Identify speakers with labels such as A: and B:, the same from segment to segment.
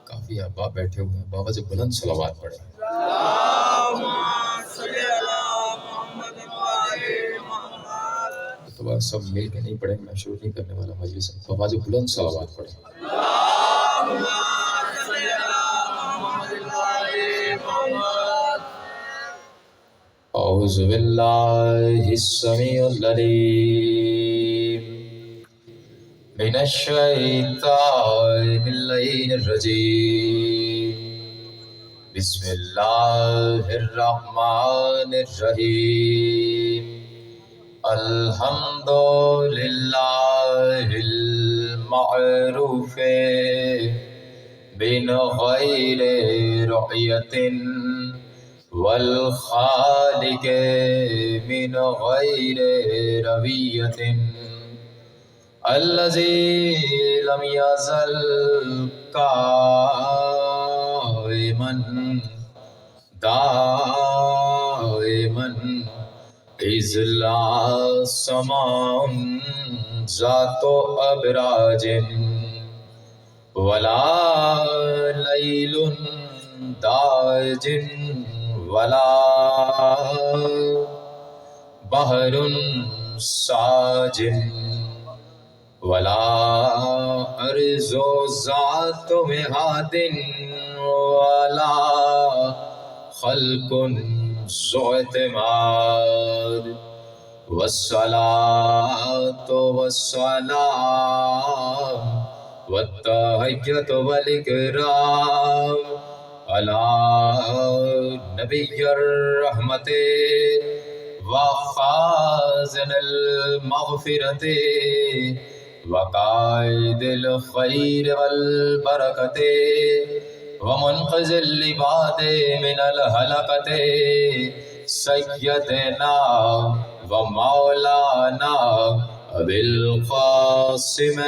A: کافی احباب بیٹھے ہوئے ہیں، بابا سے بلند صلوات پڑھیں۔ تو بات سب مل کے نہیں پڑھیں، میں شروع نہیں کرنے والا مجلس، بابا سے بلند صلوات پڑھیں۔ اعوذ باللہ السمیع العلیم من الشیطان اللعین الرجیم، بسم اللہ الرحمن الرحیم، الحمد للہ المعروف من غیر رعیت والخالق من غیر رویت، الذی لم یزل قائما دائما اذ لا سماء ذات ابراج ولا لیل داج ولا بحر ساجن ولا ارض ذات مہاد ولا خلق ذو اعتماد، والصلاة والسلام والتحیۃ والاکرام علی نبی الرحمت وخازن المغفرت وقائد الخیر والبرکت ومنقذ العباد من الہلکت، سیدنا و مولانا ابی القاسم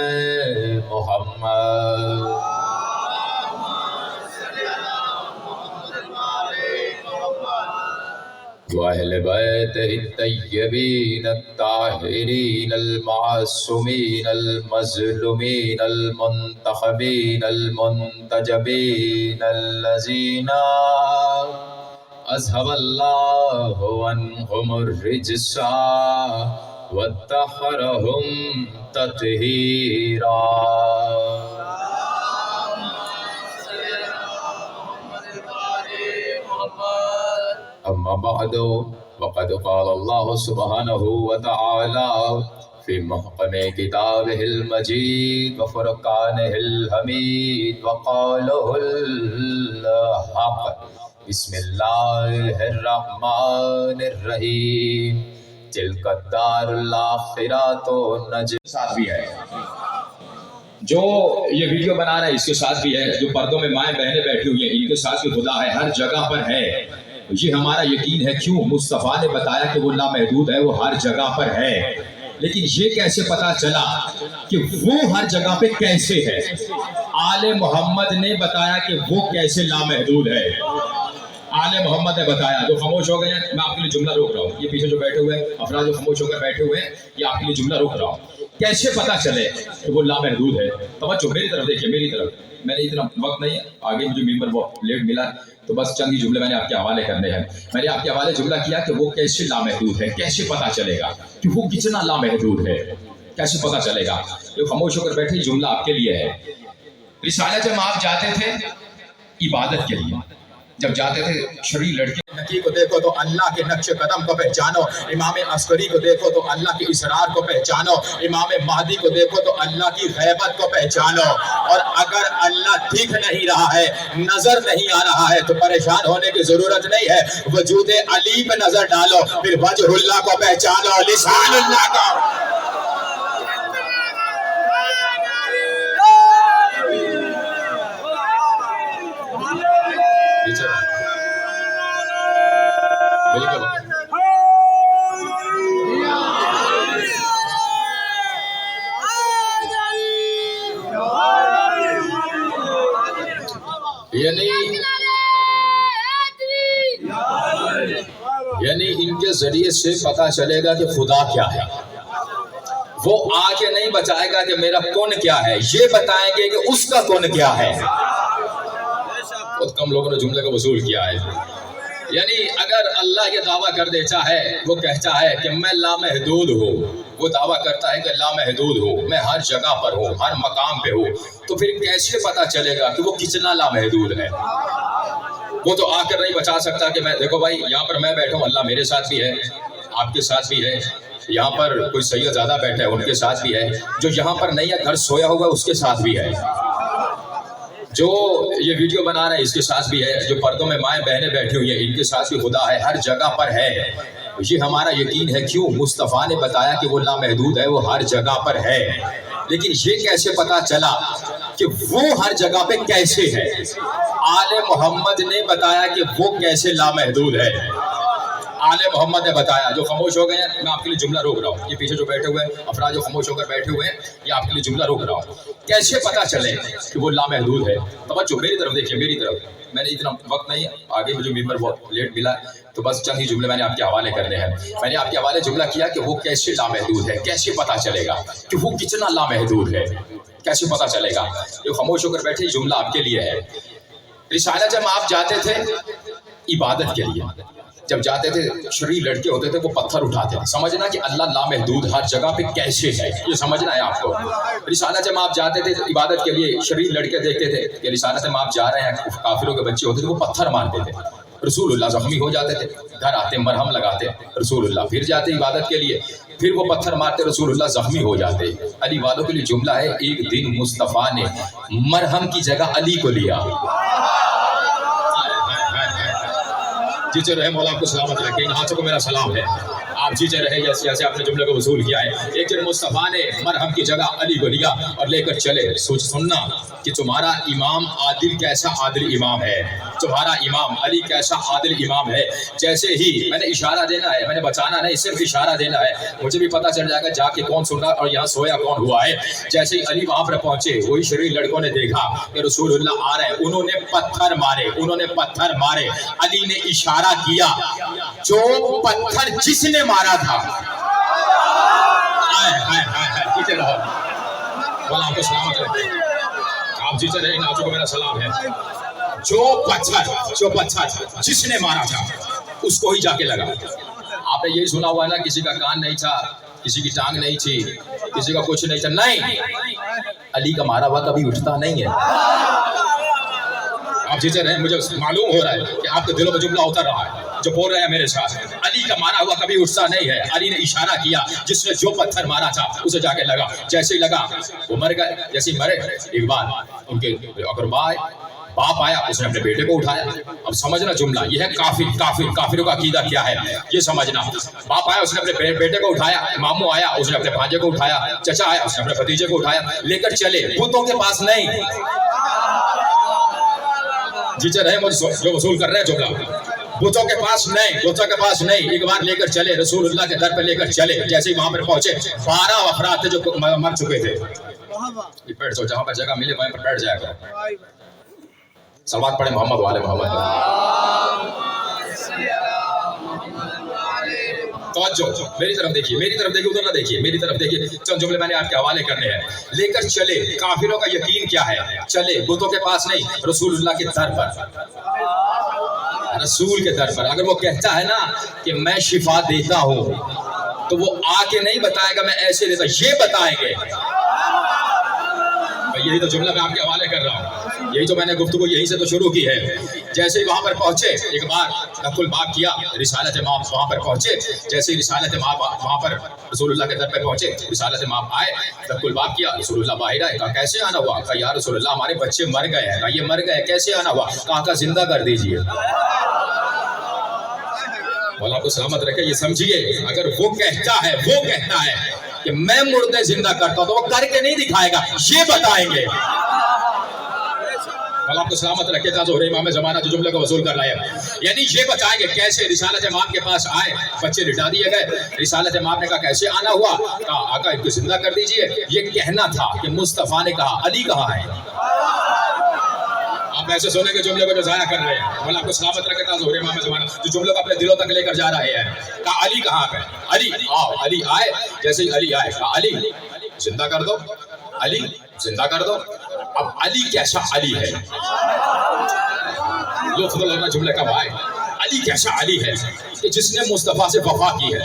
A: محمد وأهل بيته الطيبين الطاهرين المعصومين المظلومين المنتخبين المنتجبين الذين أذهب الله عنهم الرجس وطهرهم تطهيرا۔ اما بعد، وقد قال الله سبحانه وتعالى في محكم كتابه المجيد وفرقانه الحميد وقوله الحق، بسم الله الرحمن الرحيم، تلك الدار الآخرة نجزي۔
B: ساتھ بھی ہے جو یہ ویڈیو بنا رہا ہے، اس کے ساتھ بھی ہے، جو پردوں میں مائیں بہنیں بیٹھی ہوئی ہیں ان کے ساتھ بھی خدا ہے، ہر جگہ پر ہے۔ یہ ہمارا یقین ہے، کیوں؟ مصطفیٰ نے بتایا کہ وہ لامحدود ہے، وہ ہر جگہ پر ہے۔ لیکن یہ کیسے پتا چلا کہ وہ ہر جگہ پہ کیسے ہے؟ آل محمد نے بتایا کہ وہ کیسے لامحدود ہے۔ آل محمد نے بتایا۔ جو خاموش ہو گئے ہیں میں آپ کے لیے جملہ روک رہا ہوں، یہ پیچھے جو بیٹھے ہوئے ہیں افراد جو خاموش ہو کر بیٹھے ہوئے ہیں، یہ آپ کے لیے جملہ روک رہا ہوں۔ کیسے پتا چلے کہ وہ لامحدود ہے؟ توجہ میری طرف دیکھیے، میری طرف۔ میں نے اتنا وقت نہیں ہے، آگے مجھے ممبر وہ لیٹ ملا تو بس چند ہی جملے میں نے آپ کے حوالے کرنے ہیں۔ میں نے آپ کے حوالے جملہ کیا کہ وہ کیسے لامحدود ہے، کیسے پتا چلے گا کہ وہ کتنا لامحدود ہے، کیسے پتا چلے گا؟ جو خاموش ہو کر بیٹھے جملہ آپ کے لیے ہے۔ رسالہ جب آپ جاتے تھے عبادت کے لیے، جب جاتے تھے شرعی لڑکے
C: نکی کو دیکھو تو اللہ کے نقش قدم کو پہچانو، امام عسکری کو دیکھو تو اللہ کے اسرار کو پہچانو، امام مہدی کو دیکھو تو اللہ کی غیبت کو پہچانو۔ اور اگر اللہ دکھ نہیں رہا ہے، نظر نہیں آ رہا ہے تو پریشان ہونے کی ضرورت نہیں ہے، وجود علی پہ نظر ڈالو، پھر وجہ اللہ کو پہچانو، لسان اللہ کو۔
A: یعنی ان کے ذریعے
C: اس سے پتا چلے گا کہ خدا کیا ہے. وہ آ کے نہیں بتائے گا کہ میرا کون کیا ہے، یہ بتائیں گے کہ اس کا کون کیا ہے. بہت کم لوگوں نے جملے کو وصول کیا ہے. یعنی اگر اللہ یہ دعویٰ کر دیتا ہے، وہ کہتا ہے کہ میں لامحدود ہوں، وہ دعویٰ کرتا ہے کہ لامحدود ہوں، میں ہر جگہ پر ہوں، ہر مقام پہ ہوں، تو پھر کیسے پتا چلے گا کہ وہ کتنا لامحدود ہے؟ وہ تو آ کر نہیں بتا سکتا کہ میں دیکھو بھائی یہاں پر میں بیٹھا ہوں، اللہ میرے ساتھ بھی ہے، آپ کے ساتھ بھی ہے، یہاں پر کوئی سید زیادہ بیٹھا ہے ان کے ساتھ بھی ہے، جو یہاں پر نہیں ہے گھر سویا ہوا ہے اس کے ساتھ بھی ہے، جو یہ ویڈیو بنا رہے ہیں اس کے ساتھ بھی ہے، جو پردوں میں مائیں بہنیں بیٹھی ہوئی ہیں ان کے ساتھ بھی خدا ہے، ہر جگہ پر ہے. یہ ہمارا یقین ہے. کیوں؟ مصطفیٰ نے بتایا کہ وہ لامحدود ہے، وہ ہر جگہ پر ہے. لیکن یہ کیسے پتا چلا کہ وہ ہر جگہ پہ کیسے ہے؟ آل محمد نے بتایا کہ وہ کیسے لامحدود ہے. آل محمد نے بتایا. جو خاموش ہو گئے ہیں میں آپ کے لیے جملہ روک رہا ہوں، یہ پیچھے جو بیٹھے ہوئے ہیں افراد جو خاموش ہو کر بیٹھے ہوئے ہیں، یہ آپ کے لیے جملہ روک رہا ہوں. کیسے پتا چلے کہ وہ لامحدود ہے؟ توجہ میری طرف دیکھیے، میری طرف. میں نے اتنا وقت نہیں، آگے مجھے ممبر بہت لیٹ ملا تو بس چند ہی جملے میں نے آپ کے حوالے کرنے ہیں. میں نے آپ کے حوالے جملہ کیا کہ وہ کیسے لامحدود ہے، کیسے پتا چلے گا کہ وہ کتنا لامحدود ہے، کیسے پتا چلے گا؟ یہ خاموش ہو کر بیٹھے جملہ آپ کے لیے ہے. رسالہ جب آپ جاتے تھے عبادت کے لیے، جب جاتے تھے شریف لڑکے ہوتے تھے وہ پتھر اٹھاتے تھے. سمجھنا کہ اللہ لامحدود ہر جگہ پہ کیسے ہے، یہ سمجھنا ہے آپ کو. رسالہ جب آپ جاتے تھے عبادت کے لیے شریف لڑکے دیکھتے تھے کہ رسالہ جب آپ جا رہے ہیں، کافروں کے بچے ہوتے تھے وہ پتھر مارتے تھے. رسول اللہ زخمی ہو جاتے تھے، گھر آتے مرہم لگاتے رسول اللہ، پھر جاتے عبادت کے لیے، پھر وہ پتھر مارتے رسول اللہ زخمی ہو جاتے. علی والوں کے لیے جملہ ہے، ایک دن مصطفیٰ نے مرہم کی جگہ علی کو لیا. جیتے رہے، مولا آپ کو سلامت رکھے، ان ہاتھوں کو میرا سلام ہے. آپ جیتے رہے جیسے جیسے آپ نے جملے کو وصول کیا ہے. ایک دن مصطفیٰ نے مرہم کی جگہ علی کو لیا اور لے کر چلے. سننا کہ تمہارا امام عادل کیسا عادل امام ہے، تمہارا امام علی کیسا عادل امام ہے. جیسے ہی میں نے اشارہ دینا ہے، میں نے بچانا نہیں، صرف اشارہ دینا ہے، مجھے بھی پتہ چل جائے گا جا کے کون سن رہا اور یہاں سویا کون ہوا ہے. جیسے ہی علی وہاں پر پہنچے، وہی شریف لڑکوں نے دیکھا کہ رسول اللہ آ رہے ہیں، انہوں نے پتھر مارے، انہوں نے پتھر مارے. علی نے اشارہ کیا، جو پتھر جس نے مارا تھا. جیتے رہو، مولا آپ کو سلامت رکھے، آپ جیتے رہے، ان ہاتھوں کو میرا سلام ہے. جو پتھر جس نے مارا تھا اس کو ہی جا کے لگا. آپ نے یہی سنا ہوا نا، کسی کا کان نہیں تھا، کسی کی ٹانگ نہیں تھی، کسی کا کچھ نہیں تھا. نہیں، علی کا مارا ہوا کبھی اٹھتا نہیں ہے. آپ جیتے رہے، مجھے معلوم ہو رہا ہے کہ آپ کے دلوں میں جملہ اتر رہا ہے جو بول رہے ہیں میرے ساتھ. علی کا مارا ہوا کبھی اٹھتا نہیں ہے. علی نے اشارہ کیا، جس نے جو پتھر مارا تھا اسے جا کے لگا. جیسے ہی لگا وہ مر گئے. جیسے ہی مرے، ایک بار ان کے اقربا باپ آیا، اس نے اپنے بیٹے کو اٹھایا. اب سمجھنا جملہ یہ ہے، کافروں کا عقیدہ کیا ہے یہ سمجھنا. باپ آیا، اس نے اپنے بیٹے کو اٹھایا. ماموں آیا، اس نے اپنے بھانجے کو اٹھایا. چچا آیا، اس نے اپنے بھتیجے کو اٹھایا. لے کر چلے، بتوں کے پاس نہیں. جیتے رہے، مجھے جو وصول کر رہے ہیں جملہ، بتوں کے پاس نہیں. ایک بار لے کر چلے، رسول اللہ کے در پہ لے کر چلے. جیسے ہی وہاں پر پہنچے، 12 افراد تھے جو مر چکے تھے. بیٹھ جاؤ، جہاں پر جگہ ملے وہیں پر بیٹھ جایا کرو. صلوات پڑھیں محمد والے محمد. توجہ میری طرف دیکھیے، ادھر نہ دیکھیے، میری طرف دیکھیے. چند جملے میں نے آپ کے حوالے کرنے ہیں. لے کر چلے، کافروں کا یقین کیا ہے؟ چلے، بتوں کے پاس نہیں، رسول اللہ کے در پر. رسول کے در پر اگر وہ کہتا ہے نا کہ میں شفا دیتا ہوں تو وہ آ کے نہیں بتائے گا میں ایسے دیتا، یہ بتائیں گے. یہی تو جملہ میں آپ کے حوالے کر رہا ہوں، یہی تو میں نے گفتگو یہیں سے تو شروع کی ہے. جیسے ہی وہاں پر پہنچے، ایک بار نقل الباب کیا، رسالت ماب وہاں پر پہنچے. جیسے ہی رسالت ماب وہاں پر رسول اللہ کے در پہ پہنچے، رسالت ماب آئے، نقل الباب کیا. رسول اللہ باہر آئے، کہا کیسے آنا ہوا؟ کہا یا رسول اللہ ہمارے بچے مر گئے ہیں. کہا یہ مر گئے، کیسے آنا ہوا؟ کہا زندہ کر دیجئے. مولا کو سلامت رکھے. یہ سمجھیے، اگر وہ کہتا ہے کہ میں مردے زندہ کرتا ہوں تو وہ کر کے نہیں دکھائے گا، یہ بتائیں گے. اللہ کو سلامت رکھے. تھا ظہر امام زمانہ جو جملے کو وصول کر رہا ہے، یعنی یہ بتائیں گے کیسے رسالت امام کے پاس آئے، بچے لٹا دیے گئے. رسالت امام نے کہا کیسے آنا ہوا؟ کہا آقا ان کو زندہ کر دیجئے. یہ کہنا تھا کہ مصطفیٰ نے کہا علی کہاں ہے. आप ऐसे सोने के जुमले को जो जाया कर रहे हैं, मौला आपको सलामत रखे ज़ोहरे इमाम ज़माना, जो जुमलों को अपने दिलों तक लेकर जा रहे हैं। कहा अली कहाँ पे? अली आओ, अली आए। जैसे ही अली आए कहा अली जिंदा कर दो, अली जिंदा कर दो। अब अली कैसा अली है, लोग जुमले का भाई, अली कैसा अली है कि जिसने मुस्तफा से वफा की है।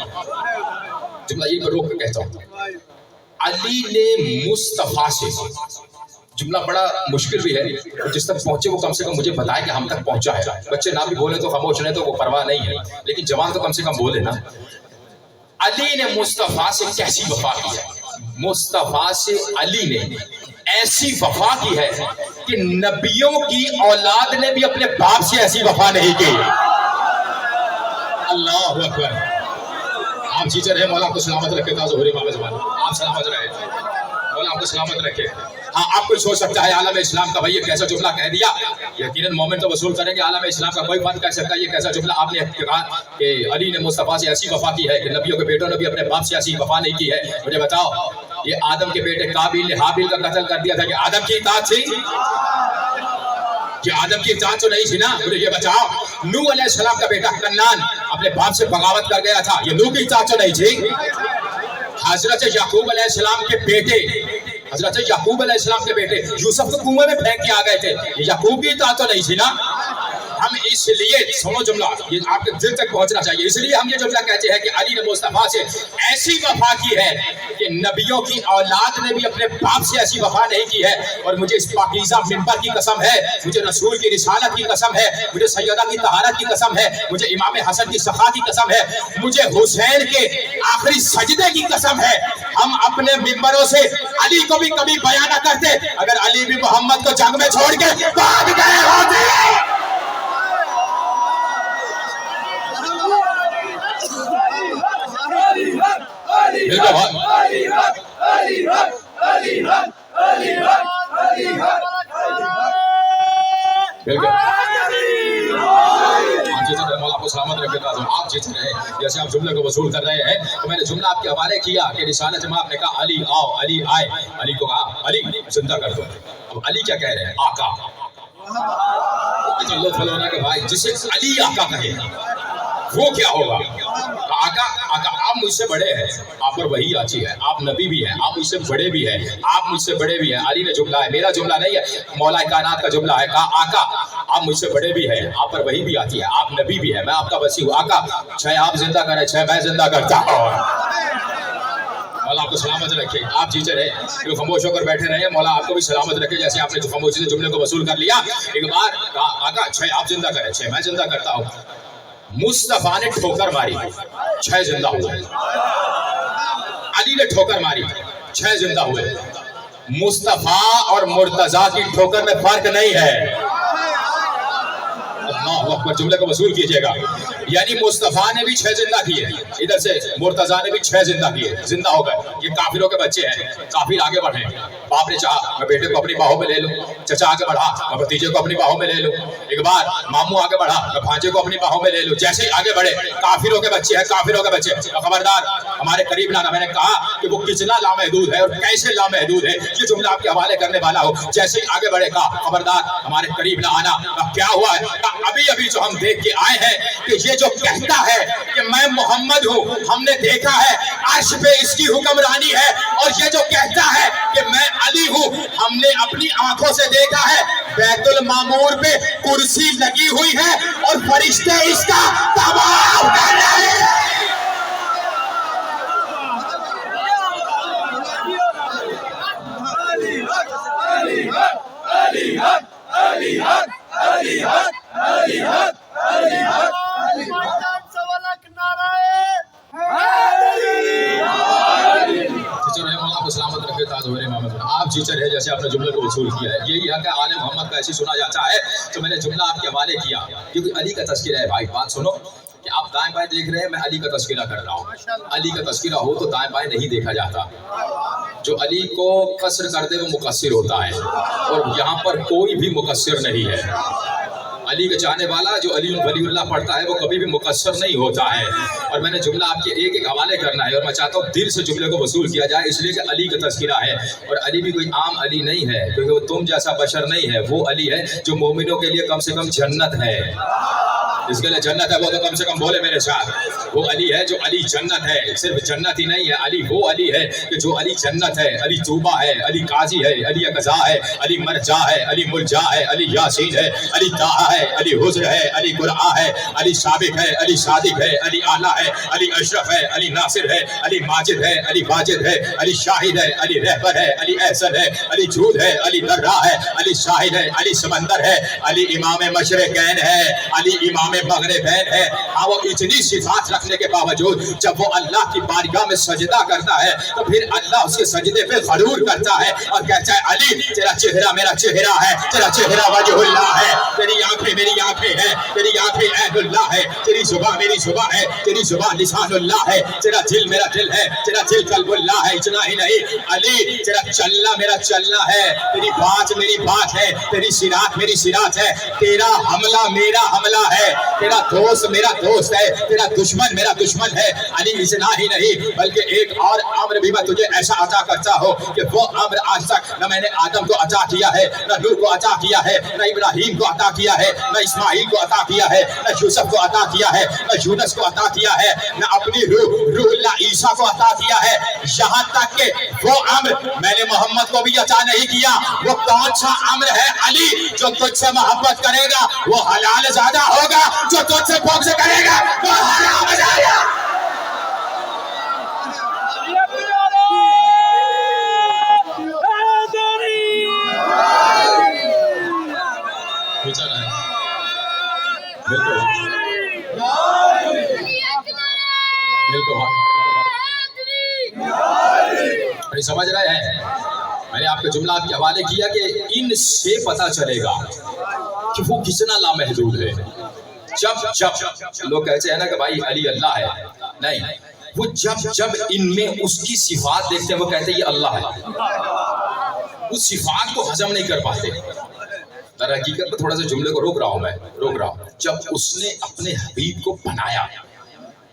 C: जुमला ये मैं रोक कर कहता हूँ, अली ने मुस्तफा से, जुमला बड़ा मुश्किल भी है, जिस तक पहुंचे वो कम से कम मुझे बताए कि हम तक पहुंचा है। बच्चे ना भी बोले तो खामोश रहे तो वो परवाह नहीं है, लेकिन जवान तो कम से कम बोले ना। अली ने मुस्तफा से कैसी वफा की है? मुस्तफा से अली ने ऐसी वफा की है कि नबियों की औलाद ने भी अपने बाप से ऐसी वफा नहीं की। अल्लाह अकबर। आप जीते रहे, मौला आपको सलामत रखे। ज़ोहरे इमाम ज़माना, आप सलामत रहे, मौला आपको सलामत रखे। हाँ, आप कोई सोच सकता है आलम इस्लाम का भाई ये कैसा जुमला कह दिया। यकीनन मोमिन तो वसूल करेंगे, आलम इस्लाम का कोई बात कह सकता है ये कैसा जुमला आपने कहा कि अली ने मुस्तफा से ऐसी वफा की है कि नबियों के बेटों ने भी अपने बाप से ऐसी वफा नहीं की है। मुझे बताओ, ये आदम के बेटे काबिल ने हाबिल का कत्ल कर दिया था कि आदम की इताअत थी? कि आदम की इताअत तो नहीं थी ना। मुझे ये बताओ, नूह अलैहिस्सलाम का बेटा कन्नान अपने बाप से बगावत कर गया था, ये नूह की इताअत तो नहीं थी? हजरत याकूब अलैहिस्सलाम के बेटे, हजरत याकूब अलैहिस्सलाम के बेटे यूसुफ को कुएं में फेंक के आ गए थे, ये याकूब की इताअत तो नहीं थी ना। हम इसलिए, सुनो जुमला, ये आपके दिल तक पहुंचना चाहिए, इसलिए हम ये जुमला कहते हैं कि अली ने मुस्तफा से ऐसी वफा की है कि नबियों की औलाद ने भी अपने बाप से ऐसी वफा नहीं की है। और मुझे इस पाकीज़ा मिंबर की कसम है, मुझे रसूल की रिसालत की कसम है, मुझे सैयदा की तहारत की कसम है, मुझे इमाम हसन की सखा की कसम है, मुझे हुसैन के आखिरी सजदे की कसम है। हम अपने मिंबरों से अली को भी कभी बयान न करते अगर अली भी मोहम्मद को जंग में छोड़ के भाग गए होते। आपको सलामत रखे। आप जीत रहे, जैसे आप जुमले को वसूल कर रहे हैं, तो मैंने जुमला आपके हवाले किया कि रिसालत में आपने कहा अली आओ, अली आए, अली को कहा अली जिंदा कर दो। अब अली क्या कह रहे हैं? आका। के भाई जिसे अली आका कहे वो क्या होगा? आका, आका आप मुझसे बड़े हैं, आप पर वही आती है, आप नबी भी हैं, आप मुझसे बड़े भी हैं, आप मुझसे बड़े भी हैं। अली ने जुमला है, मेरा जुमला नहीं है, मौला कायनात का जुमला है। कहा आका आप मुझसे बड़े भी हैं, आप पर वही भी आती है, आप नबी भी हैं, मैं आपका वसी हूँ। आका छह आप जिंदा करें, छह मैं जिंदा करता हूँ। मौला आपको सलामत रखे, आप जीते रहे, जो खामोश होकर बैठे रहे, मौला आपको भी सलामत रखे। जैसे आपने जो खामोशी से जुमले को वसूल कर लिया, एक बार कहा आका छह आप जिंदा करें, छह मैं जिंदा करता हूँ। मुस्तफा ने ठोकर मारी, छह जिंदा हुए। अली ने ठोकर मारी, छह जिंदा हुए। मुस्तफा और मुर्तजा की ठोकर में फर्क नहीं है। जुमले को वसूल कीजिएगा, यानी मुस्तफा ने भी छह जिंदा किए, इधर से मुर्तजा ने भी छह जिंदा किए, जिंदा हो गए। ये काफिरों के बच्चे हैं, काफिर आगे बढ़े। बाप ने चाहा मैं बेटे को अपनी बाहों में ले लूं, चचा आगे बढ़ा मैं भतीजे को अपनी बाहों में ले लूं, एक बार मामू आगे बढ़ा मैं भांजे को अपनी बाहों में ले लूं। जैसे ही आगे बढ़े, काफिरों के बच्चे हैं, काफिरों के बच्चे, खबरदार हमारे करीब ना। मैंने कहा कि वो कितना लामहदूद है और कैसे लामहदूद है, ये जुमला आपके हवाले करने वाला हो। जैसे ही आगे बढ़े, कहा खबरदार हमारे करीब ना आना। क्या हुआ है? अभी अभी जो हम देख के आए हैं कि ये जो कहता है कि मैं मोहम्मद हूँ, हमने देखा है अर्श पे इसकी हुक्मरानी है, और ये जो कहता है कि मैं अली हूँ, हमने अपनी आंखों से देखा है बैतुल मामूर पे कुर्सी लगी हुई है और फरिश्ते इसका तवाफ कर रहे हैं। आप जीते रहे, जैसे आपने जुमले को वसूल किया है। यही हक है आले मोहम्मद का, ऐसी सुना जाता है। तो मैंने जुमला आपके हवाले किया क्योंकि अली का तस्करा है। भाई बात सुनो कि आप दाएं बाएं देख रहे हैं, मैं अली का तस्करा कर रहा हूँ। अली का तस्करा हो तो दाएं बाएं नहीं देखा जाता। जो अली को कसर कर दे वो मुकस्सिर होता है, और यहाँ पर कोई भी मुकस्सिर नहीं है।
B: علی کے چاہنے والا جو علی ولی اللہ پڑھتا ہے وہ کبھی بھی مقصر نہیں ہوتا ہے. اور میں نے جملہ آپ کے ایک ایک حوالے کرنا ہے اور میں چاہتا ہوں دل سے جملے کو وصول کیا جائے، اس لیے کہ علی کا تذکرہ ہے. اور علی بھی کوئی عام علی نہیں ہے، کیونکہ وہ تم جیسا بشر نہیں ہے. وہ علی ہے جو مومنوں کے لیے کم سے کم جنت ہے. جس کے لیے جنت ہے وہ تو کم سے کم بولے میرے ساتھ. وہ علی ہے جو علی جنت ہے. صرف جنت ہی نہیں ہے، علی وہ علی ہے کہ جو علی جنت ہے، علی توبہ ہے، علی قاضی ہے، علی قضا ہے، علی مرجع ہے، علی ملجا ہے، علی یاسین ہے، علی طٰہٰ ہے، علی حجر ہے، علی قرآ ہے، علی سابق ہے، علی صادق ہے، علی اعلیٰ ہے، علی اشرف ہے، علی ناصر ہے، علی ماجد ہے، علی واجد ہے، علی شاہد ہے، علی رہبر ہے، علی احسن ہے، علی جود ہے، علی درا ہے، علی شاہد ہے، علی سمندر ہے، علی امام مشرقین ہے، علی امام مغربین ہے. ہاں وہ اتنی صفات رکھنے کے باوجود جب وہ اللہ کی بارگاہ میں سجدہ کرتا ہے تو پھر اللہ اس کے سجدے پہ غرور کرتا ہے اور کہتا ہے علی تیرا چہرہ میرا چہرہ ہے، تیرا چہرہ وجہ اللہ ہے، تیری آنکھیں میری آنکھیں ہیں، تیری آنکھیں عین اللہ ہے، تیری زبان میری زبان ہے، تیری زبان لسان اللہ ہے، تیرا دل میرا دل ہے، تیرا دل قلب اللہ ہے. اتنا ہی نہیں علی تیرا چلنا میرا چلنا ہے، تیری بات میری بات ہے، تیری صراط میری صراط ہے، تیرا حملہ میرا حملہ ہے، تیرا دوست میرا دوست ہے، تیرا دشمن میرا دشمن ہے. علی اتنا ہی نہیں بلکہ ایک اور امر بھی میں تجھے ایسا عطا کرتا ہوں کہ وہ امر آج تک نہ میں نے آدم کو عطا کیا ہے، نہ نوح کو عطا کیا ہے، نہ ابراہیم کو عطا کیا ہے، نہ اسماعیل کو عطا کیا ہے، نہ یوسف کو عطا کیا ہے، نہ یونس کو عطا کیا ہے، نہ اپنی روح اللہ عیسیٰ کو عطا کیا ہے. یہاں تک کہ وہ امر میں نے محمد کو بھی عطا نہیں کیا. وہ کون سا امر ہے علی؟ جو تجھ سے محبت کرے گا وہ حلال زادہ ہوگا، جو تجھ سے بغض کرے گا وہ حرام زادہ. سمجھ رہے ہیں؟ میں نے آپ کے جملہ آپ کے حوالے کیا کہ ان سے پتا چلے گا کہ وہ کتنا لامحدود ہے. جب لوگ کہتے ہیں نا کہ بھائی علی اللہ ہے، نہیں، وہ جب ان میں اس کی صفات دیکھتے ہیں وہ کہتے ہیں یہ اللہ ہے. اس صفات کو ہضم نہیں کر پاتے. در حقیقت میں تھوڑا سا جملے کو روک رہا ہوں. جب اس نے اپنے حبیب کو بنایا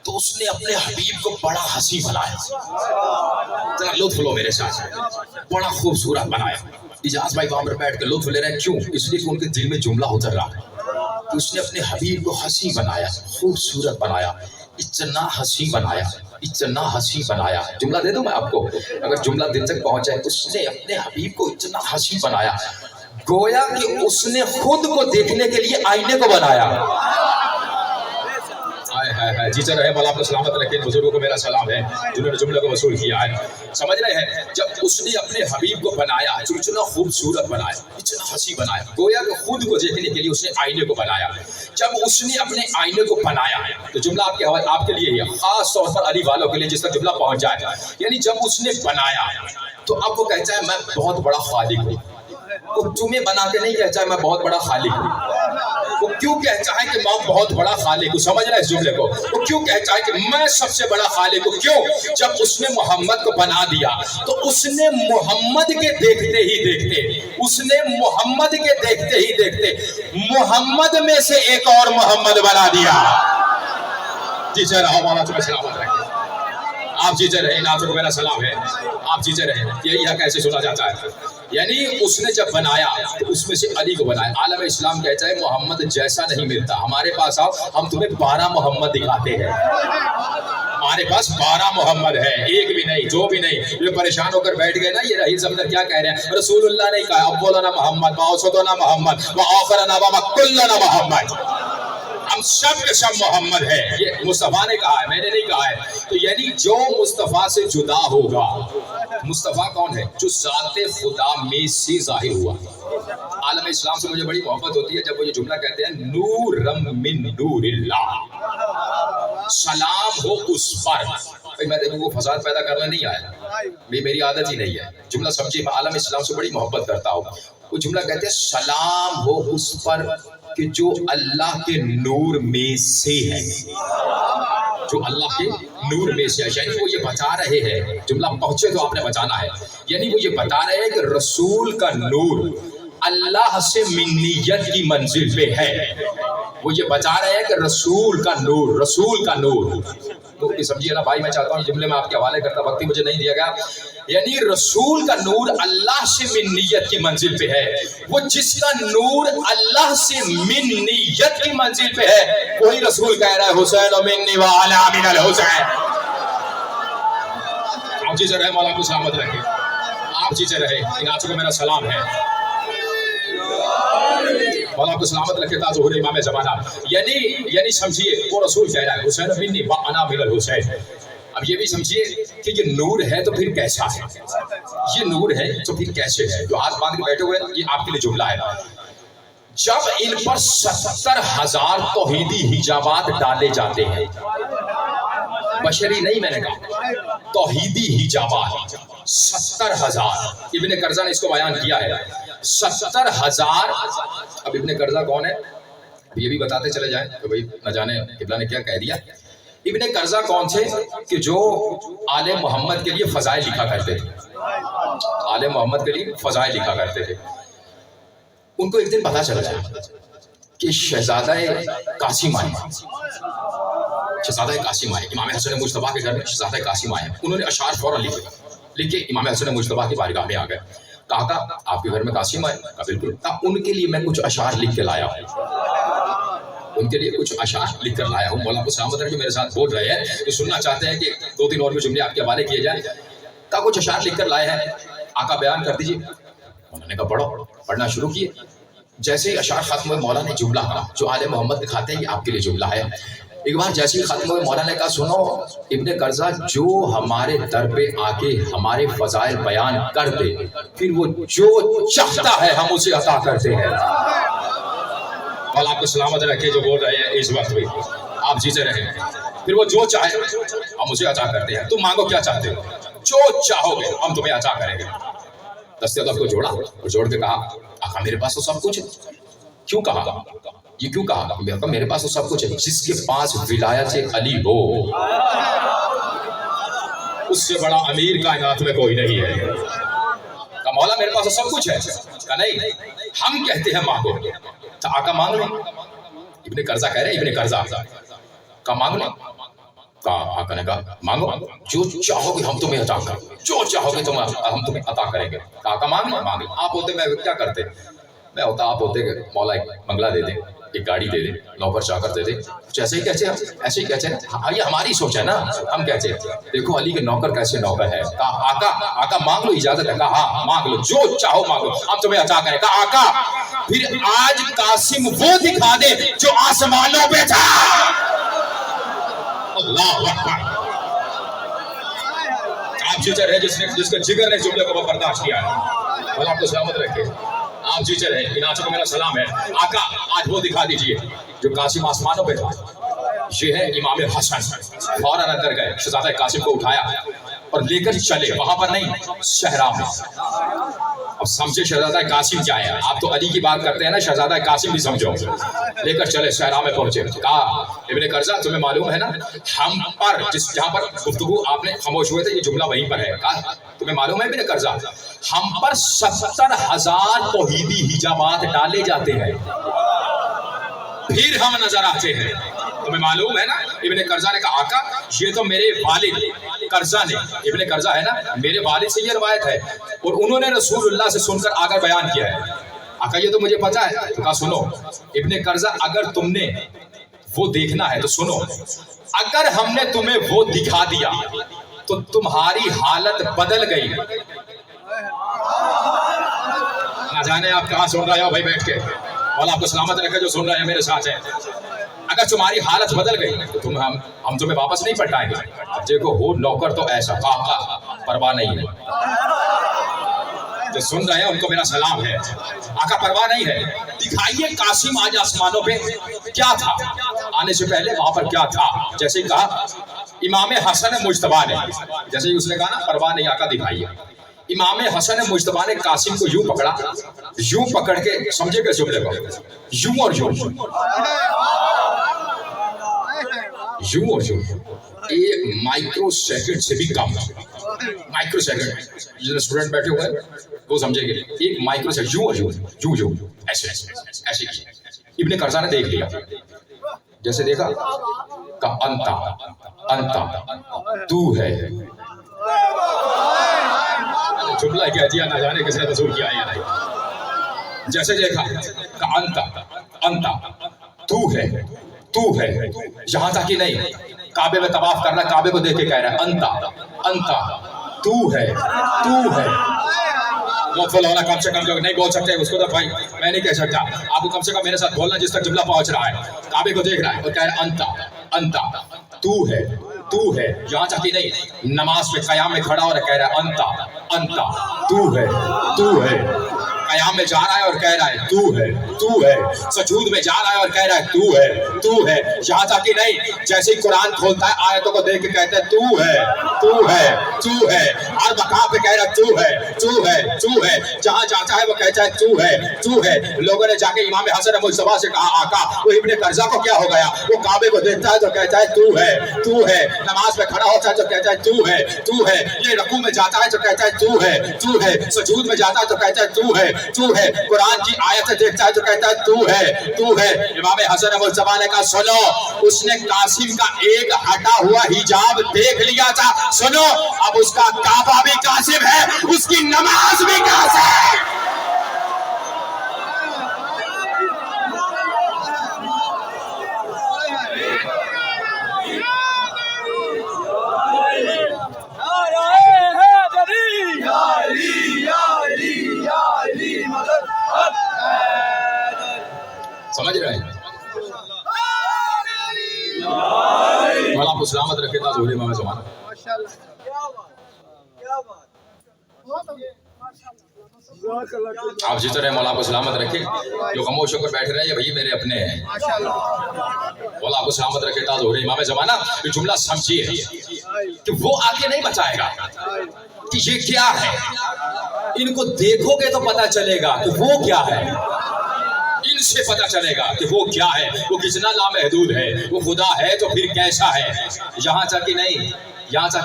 B: تو اس نے اپنے حبیب کو بڑا حسین بنایا. ذرا لطف لو میرے ساتھ. بڑا خوبصورت بنایا. اجاز بھائی وہاں پر بیٹھ کے لطف لے رہے ہیں. کیوں؟ اس لیے کہ ان کے دل میں جملہ اتر رہا ہے کہ اس نے اپنے حبیب کو حسین بنایا، خوبصورت بنایا، اتنا حسین بنایا، اتنا حسین بنایا. جملہ دے دوں میں آپ کو اگر جملہ دل تک پہنچ جائے. اس نے اپنے حبیب کو اتنا حسین بنایا گویا کہ اس نے خود کو دیکھنے کے لیے آئینے کو بنایا. جی سر رہے مولا آپ کو سلامت رکھیں. بزرگوں کو میرا سلام ہے جنہوں نے جملے کو وصول کیا ہے. سمجھ رہے ہیں؟ جب اس نے اپنے حبیب کو بنایا تو اتنا خوبصورت بنایا، اتنا حسین بنایا گویا کہ خود کو دیکھنے کے لیے اس نے آئینے کو بنایا. جب اس نے اپنے آئینے کو بنایا تو جملہ آپ کے لیے ہی ہے، خاص طور پر علی والوں کے لیے جس کا جملہ پہنچ جائے. یعنی جب اس نے بنایا تو اب وہ کہتا ہے میں بہت بڑا خالق ہوں. وہ تمہیں بنا کے نہیں کہتا ہے میں بہت بڑا خالق ہوں. وہ کیوں کہتا ہے کہ میں بہت بڑا خالق ہوں؟ سمجھ رہا ہے اس جملے کو؟ وہ کیوں کہتا ہے کہ میں سب سے بڑا خالق ہوں؟ کیوں؟ جب اس نے محمد کو بنا دیا تو اس نے محمد کے دیکھتے ہی دیکھتے، اس نے محمد کے دیکھتے ہی دیکھتے محمد میں سے ایک اور محمد بنا دیا. جی سر ہمارا تمہیں سلامت رکھے. آپ جیتے رہے، ناظروں کو میرا سلام ہے. آپ جیتے رہے. یہی حق ایسے سنا جاتا ہے. یعنی اس نے جب بنایا تو اس میں سے علی کو بنایا. عالم اسلام کہتا ہے محمد جیسا نہیں ملتا. ہمارے پاس آؤ ہم تمہیں 12 محمد دکھاتے ہیں. ہمارے پاس 12 محمد ہے، ایک بھی نہیں، دو بھی نہیں. یہ پریشان ہو کر بیٹھ گئے نا یہ رہی سمندر کیا کہہ رہے ہیں؟ رسول اللہ نے کہا اولنا محمد واوسطنا محمد وآخرنا وکلنا محمد. ہم سب کے سب محمد ہے. یہ مصطفیٰ نے کہا ہے، میں نے نہیں کہا ہے. تو یعنی جو مصطفیٰ سے جدا ہوگا، مصطفیٰ کون ہے؟ جو ذات خدا میں سے ظاہر ہوا. عالم اسلام سے مجھے بڑی محبت ہوتی ہے جب وہ یہ جملہ کہتے ہیں نورم من نور اللہ، سلام ہو اس پر. میں دیکھوں وہ فساد پیدا کرنا نہیں آیا، میری عادت ہی نہیں ہے. جملہ سمجھے، میں عالم اسلام سے بڑی محبت کرتا ہوں. وہ جملہ کہتے ہیں سلام ہو اس پر کہ جو اللہ کے نور میں سے ہے، جو اللہ کے نور میں سے ہے. یعنی وہ یہ بتا رہے ہیں، جملہ پہنچے تو آپ نے بتانا ہے. یعنی وہ یہ بتا رہے ہیں کہ رسول کا نور
C: اللہ سے منیت کی منزل پہ ہے. وہ یہ بتا رہے ہیں کہ رسول کا نور، رسول کا نور. تو سمجھیے نا بھائی، میں چاہتا ہوں یہ جملے میں آپ کے حوالے کرتا، وقت ہی مجھے نہیں دیا گیا. یعنی رسول کا نور اللہ سے منیت کی منزل پہ ہے. وہ جس کا نور اللہ سے منیت کی منزل پہ ہے وہی رسول کہہ رہا ہے حسین و منی و علی من الحسین. آپ جیسے رہے، مولا کو سلامت رکھے. آپ جیسے رہے، ان آنچوں کو میرا سلام ہے. مولا کو سلامت رکھے تا ظہور امام زمانہ. یعنی سمجھیے وہ رسول کہہ رہا ہے حسین و منی و انا من الحسین. اب یہ بھی سمجھیے کہ یہ نور ہے تو پھر کیسا ہے؟ یہ نور ہے تو پھر کیسے ہے؟ جو ہاتھ باندھ کے بیٹھے ہوئے ہیں، یہ آپ کے لیے جملہ ہے. جب ان پر 70,000 توحیدی حجابات ڈالے جاتے ہیں، بشری نہیں میں نے کہا، توحیدی حجابات 70,000. ابن قرظہ نے اس کو بیان کیا ہے 70,000. اب ابن قرظہ کون ہے؟ یہ بھی بتاتے چلے جائیں کہ بھئی نہ جانے قبلہ نے کیا کہہ دیا. ابن قرظہ کون تھے کہ جو آل محمد کے لیے فضائل لکھا کرتے تھے. آل محمد کے لیے فضائل لکھا کرتے تھے. ان کو ایک دن پتا چل گیا کہ شہزادہ قاسم آئے، شہزادہ قاسم آئے. امام حسن مجتبیٰ کے گھر میں شہزادہ قاسم آئے. انہوں نے اشعار فوراً لکھ کے امام حسن مجتبیٰ کی بارگاہ میں آ گئے. کہا آپ کے گھر میں قاسم آئے؟ کہا بالکل. ان کے لیے میں کچھ اشعار لکھ کے لایا ہوں، ان کے لیے کچھ اشعار لکھ کر لایا ہوں. مولا کو سلامت رکھے میرے ساتھ بول رہے ہیں، جو سننا چاہتے ہیں کہ 2-3 اور بھی جملے آپ کے حوالے کیے جائیں. کہا کچھ اشعار لکھ کر لائے ہیں، آقا بیان کر دیجیے. انہوں نے کہا پڑھو. پڑھنا شروع کیے. جیسے ہی اشعار ختم ہوئے مولا نے جملہ کہا جو آل محمد دکھاتے ہیں، یہ آپ کے لیے جملہ ہے. ایک بار جیسے ہی ختم ہوئے مولا نے کہا سنو ابن قرظہ، جو ہمارے در پہ آ کے ہمارے فضائل بیان کر دے، پھر وہ جو چاہتا ہے ہم اسے عطا کرتے ہیں. مولا آپ کو سلامت رکھے جو بول رہے ہیں اس وقت بھی آپ جیتے رہیں. پھر وہ جو چاہے ہم اسے عطا کرتے ہیں. تم مانگو کیا چاہتے ہو، جو چاہو گے ہم تمہیں عطا کریں گے. دستے ادب کو جوڑا اور جوڑ کے کہا آقا میرے پاس تو سب کچھ ہے. کیوں کہا یہ کیوں کہا؟ میرے پاس تو سب کچھ ہے. جس کے پاس ولایت علی ہو اس سے بڑا امیر کائنات میں کوئی نہیں ہے. کہا مولا میرے پاس تو سب کچھ ہے. کہا نہیں، ہم کہتے ہیں مانگو. تو آقا مانگ لیں. ابن قرظہ کہہ رہے ہیں، ابن قرظہ کہا مانگ لیں. کہا آقا نے کہا مانگو، جو چاہو گے ہم تمہیں عطا کریں گے، جو چاہو گے ہم تمہیں عطا کریں گے. کہا آقا مانگ لیں. مانگ لیں. آپ ہوتے میں کیا کرتے؟ میں ہوتا آپ ہوتے کہ مولا ایک بنگلہ دے دیں، ایک گاڑی دے دیں، نوکر چاکر دے دیں. کچھ ایسے ہی کہتے ہیں، ایسے ہی کہتے ہیں. ہاں یہ ہماری سوچ ہے نا. ہم کہتے ہیں دیکھو علی کے نوکر کیسے نوکر ہے. کہا آقا مانگ لو، اجازت ہے. کہا ہاں مانگ لو، جو چاہو مانگو ہم تمہیں عطا کریں. کہا آقا پھر آج قاسم وہ دکھا دے جو آسمانوں پہ تھا. اللہ اکبر. آپ جیتے رہے جس کے جگر نے جملے کو برداشت کیا ہے. مولا آپ کو سلامت رکھے. آپ جیتے رہے. ان آنچوں کو میرا سلام ہے. آقا آج وہ دکھا دیجئے جو قاسم آسمانوں پہ تھا. یہ ہے امام حسن. فوراً اندر گئے، شہزادہ قاسم کو اٹھایا اور لے کر چلے. وہاں پر نہیں، صحرا میں. اب سمجھے شہزادہ قاسم کیا ہے. آپ تو علی کی بات کرتے ہیں نا، شہزادہ قاسم بھی سمجھو. لے کر چلے، صحرا میں پہنچے. کہا ابن قرظہ تمہیں معلوم ہے نا ہم پر جہاں پر گفتگو آپ نے خاموش ہوئے تھے، یہ جملہ وہیں پر ہے. کہا تمہیں معلوم ہے ابن قرظہ ہم پر 70,000 توحیدی حجابات ڈالے جاتے ہیں، پھر ہم نظر آتے ہیں. تمہیں معلوم ہے نا. ابن قرظہ نے کہا آقا یہ تو میرے والد قرظہ نے، ابن قرظہ ہے نا، میرے والد سے یہ روایت ہے اور انہوں نے رسول اللہ سے سن کر آگر بیان کیا ہے. آقا یہ تو مجھے پتا ہے. تو کہا سنو ابن قرظہ، اگر تم نے وہ دیکھنا ہے تو سنو. اگر ہم نے تمہیں وہ دکھا دیا تو تمہاری حالت بدل گئی. نہ جانے آپ کہاں سن رہے ہو بھائی بیٹھ کے. مولا آپ کو سلامت رکھے جو سن رہے ہیں میرے ساتھ ہیں. اگر تمہاری حالت بدل گئی تو ہم تمہیں واپس نہیں پلٹائیں گے. دیکھو ہو نوکر تو ایسا آقا پرواہ نہیں ہے. جو سن رہے ہیں ان کو میرا سلام ہے. آقا پرواہ نہیں ہے. دکھائیے قاسم آج آسمانوں پہ کیا تھا، آنے سے پہلے وہاں پر کیا تھا. جیسے ہی کہا امام حسن مجتبیٰ نے، جیسے ہی اس نے کہا نا پرواہ نہیں آقا دکھائیے. امام حسن مجتبیٰ نے قاسم کو یوں پکڑا، یوں پکڑ کے سمجھے گا جملے کو، یوں اور یوں، یوں اور یوں، ایک مائکرو سیکنڈ سے بھی کم. Microsecond. جتنے اسٹوڈنٹ بیٹھے ہوئے
B: वो समझेंगे। एक माइक्रो से यूं ऐसे ऐसे इब्ने कर्जा ने देख लिया, जैसे देखा का अंता तू है। जुमला क्या दिया ना जाने किसने वसूल किया या नहीं। जैसे देखा का अंता तू है यहाँ तक कि नहीं, काबे में तवाफ कर रहा है, काबे को देख के कह रहा है अंता तू है। होना कम से कम नहीं बोल सकते उसको, तो भाई मैं नहीं कह सकता, आपको कम से कम मेरे साथ बोलना जिस तक जुमला पहुंच रहा है। काबे को देख रहा है और कह रहा है अंता तू है यहाँ तक कि नहीं, नमाज में कयाम में खड़ा और कह रहा है अंता तू है। कयाम में जा रहा है और कह रहा है तू है। सजूद में जा रहा है और कह रहा है तू है। यहाँ तक कि नहीं, जैसे ही कुरान खोलता है आयतों को देख के कहता है तू है। हर मकाम पे कह रहा है तू है। जहाँ जाता है वो कहता है तू है। लोगों ने जाके इमाम हसन मुस्तफा से कहा, आका वो इब्ने कर्जा को क्या हो गया? वो काबे को देखता है तो कहता है तू है। नमाज में खड़ा होता है तो कहता है तू है। ये रकू में जाता है तो कहता है तू है। सजूद में जाता है तो कहता है तू है। कुरान की आयत देखता है तो कहता है तू है। इमाम हसन मुस्तफा ने कहा, सुनो, उसने कासिम का एक हटा हुआ हिजाब देख लिया था, सुनो अब उसका काबा भी कासिम है, उसकी नमाज भी कासिम है। समझ रहे हैं? भला आपको सलामत रखे था जोरे में जमाना। आप जिस तरह मौला को सलामत रखे, जो खामोश होकर बैठे रहे भैया मेरे अपने हैं, मौला को सलामत रखे था जोरे इमाम जमाना। ये जुमला समझिए कि वो आगे नहीं बचाएगा कि ये क्या है, इनको देखोगे तो पता चलेगा कि वो क्या है, इनसे पता चलेगा कि वो क्या है, वो कितना लामहदूद है, वो खुदा है तो फिर कैसा है। यहाँ तक कि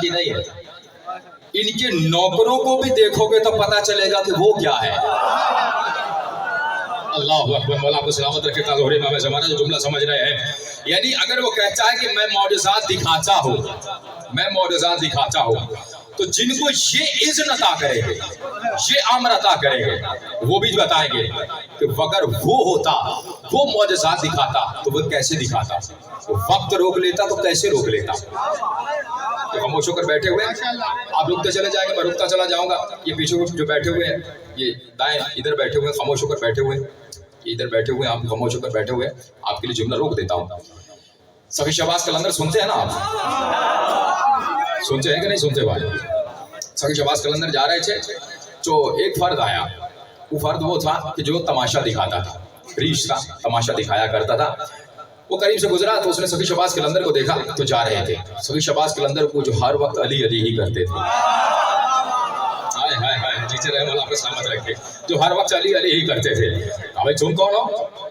B: नहीं है, इनके नौकरों को भी देखोगे तो पता चलेगा कि वो क्या है। अल्लाह अकबर। मौला को सलामत रखे ताज़ोहरे इमाम ज़माना। जो जुमला समझ रहे हैं, यानी अगर वो कहता है कि मैं मौजज़ात दिखाता हूँ, तो जिनको ये इज़्न अता करेंगे, ये अमर अता करेंगे, वो भी बताएंगे कि अगर वो होता, वो मौजज़ात दिखाता तो वो कैसे दिखाता, वो वक्त रोक लेता तो कैसे रोक लेता। तो खामोश होकर बैठे हुए हैं, आप रुकते चले जाएंगे, मैं रुकता चला जाऊंगा। ये पीछे जो बैठे हुए हैं, ये दाएं इधर बैठे हुए हैं, खामोश होकर बैठे हुए हैं, इधर बैठे हुए हैं, आप खामोश होकर बैठे हुए हैं। आपके लिए जुमला रोक देता हूँ। सभी शहबाज कलंदर सुनते हैं ना आप? सुनते हैं कि नहीं सुनते भाई? सभी शहबाज कलंदर जा रहे थे, जो एक फर्द आया, वो फर्द वो था कि जो तमाशा दिखाता था, रीश था, तमाशा दिखाया करता था। वो करीब से गुजरा तो उसने सभी शहबाज कलंदर को देखा तो जा रहे थे। सभी शहबाज कलंदर को जो हर वक्त अली अली ही करते थे, हाय हाय हाय, टीचर है मौला आपको सलामत रखे, जो हर वक्त अली अली ही करते थे। भाई तुम कौन हो?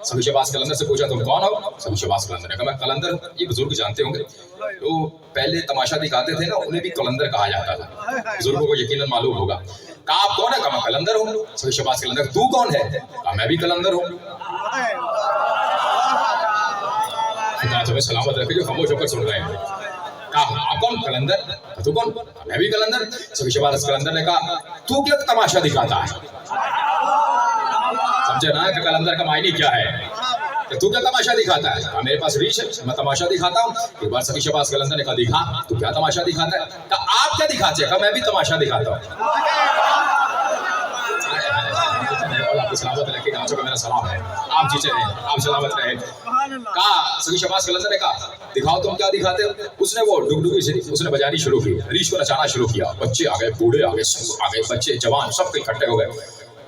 B: सभी शहबाज कलंदर से पूछा तुम कौन हो? सभी शहबाज कलंदर ने कहा मैं कलंदर। ये बुजुर्ग जानते होंगे, तो पहले तमाशा दिखाते थे ना, उन्हें भी कलंदर कहा जाता था, बुजुर्गों को यकीनन मालूम होगा। कहा आप कौन है? कहा मैं कलंदर हूँ। सभी शहबाज कलंदर तू कौन है? कहा मैं भी कलंदर हूँ। तुम्हें सलामत रखे जो खामोश होकर सुन रहे हैं। कहा आप कौन? कलंदर। तू कौन? मैं भी कलंदर। सभी शहबाज कलंदर ने कहा तू क्या तमाशा दिखाता है? समझे ना कि कलंदर का मायने क्या है, कि तू क्या तमाशा दिखाता है? कहा मेरे पास रीच है, मैं तमाशा दिखाता हूँ। एक बार सभी शहबाज कलंदर ने कहा दिखा, तू क्या तमाशा दिखाता है? कहा आप क्या दिखाते हैं? कहा मैं भी तमाशा दिखाता हूँ। सलामत रखे, आंचों का मेरा सलाम है, आप जीते रहे, आप सलामत रहे। कहा सभी शहबाज कलंदर ने कहा दिखाओ तुम क्या दिखाते हो? उसने वो डुगडुगी से उसने बजानी शुरू की, रीछ को नचाना शुरू किया। बच्चे आ गए, बूढ़े आ गए, सब आ गए, बच्चे जवान सब इकट्ठे हो गए।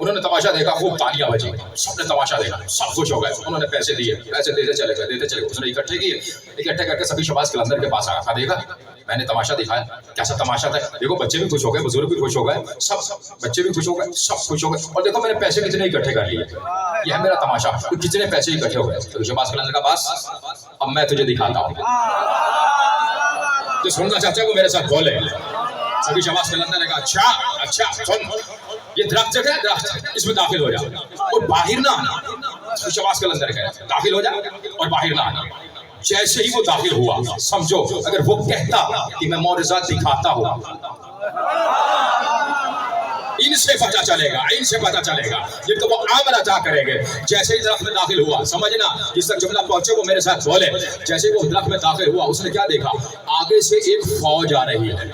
B: उन्होंने तमाशा देखा, खूब तालियां बजी, सबने तमाशा देखा, सब खुश हो गए। उन्होंने पैसे दिए, पैसे देते चले गए। उसने इकट्ठे किए, इकट्ठे करके सभी शहबाज कलंदर के पास आया। कहा देखा मैंने तमाशा दिखाया, कैसा तमाशा था, देखो बच्चे भी खुश हो गए, बुजुर्ग भी खुश हो गए, सब बच्चे भी खुश हो गए, सब खुश हो गए। और देखो मैंने पैसे कितने इकट्ठे कर लिए, यह है मेरा तमाशा, तो कितने पैसे इकट्ठे हो गए। तो शहबाज कलंदर का बस अब मैं तुझे दिखाता हूँ, जो सुनना चाहते हैं वो मेरे साथ बोले। सभी शहबाज कलंदर ने कहा अच्छा सुन,
C: یہ درخت جگہ ہے درخت, اس میں داخل ہو جا اور باہر نہ آنا. شواس کے اندر گئے داخل ہو جا اور باہر نہ آنا. جیسے ہی وہ داخل ہوا سمجھو اگر وہ کہتا کہ میں معجزات دکھاتا ہوں, ان سے پتا چلے گا, ان سے پتا چلے گا جن کو وہ عام رجا کریں گے. جیسے ہی درخت میں داخل ہوا, سمجھنا جس تک جملہ پہنچے وہ میرے ساتھ بولے. جیسے ہی وہ درخت میں داخل ہوا اس نے کیا دیکھا, آگے سے ایک فوج آ رہی ہے.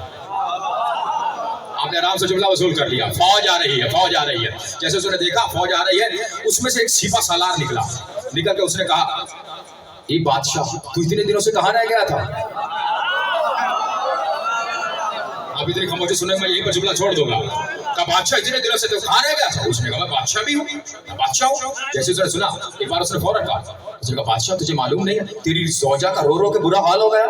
C: آپ نے آرام سے جملہ وصول کر لیا, فوج آ رہی ہے, فوج آ رہی ہے. جیسے اس نے دیکھا فوج آ رہی ہے, اس میں سے ایک سپہ سالار نکلا. نکل کے اس نے کہا, یہ بادشاہ تو اتنے دنوں سے کہاں رہ گیا تھا؟ آپ اتنی خاموشی سنیں, میں یہیں پر جملہ چھوڑ دوں گا. کہا بادشاہ اتنے دنوں سے تو کہاں رہ گیا تھا؟ اس نے کہا میں بادشاہ بھی ہوں, بادشاہ ہوں. جیسے اس نے سنا ایک بار اس نے فوراً کہا, اس نے کہا بادشاہ تجھے معلوم نہیں تیری زوجہ کا رو رو کے برا حال ہو گیا؟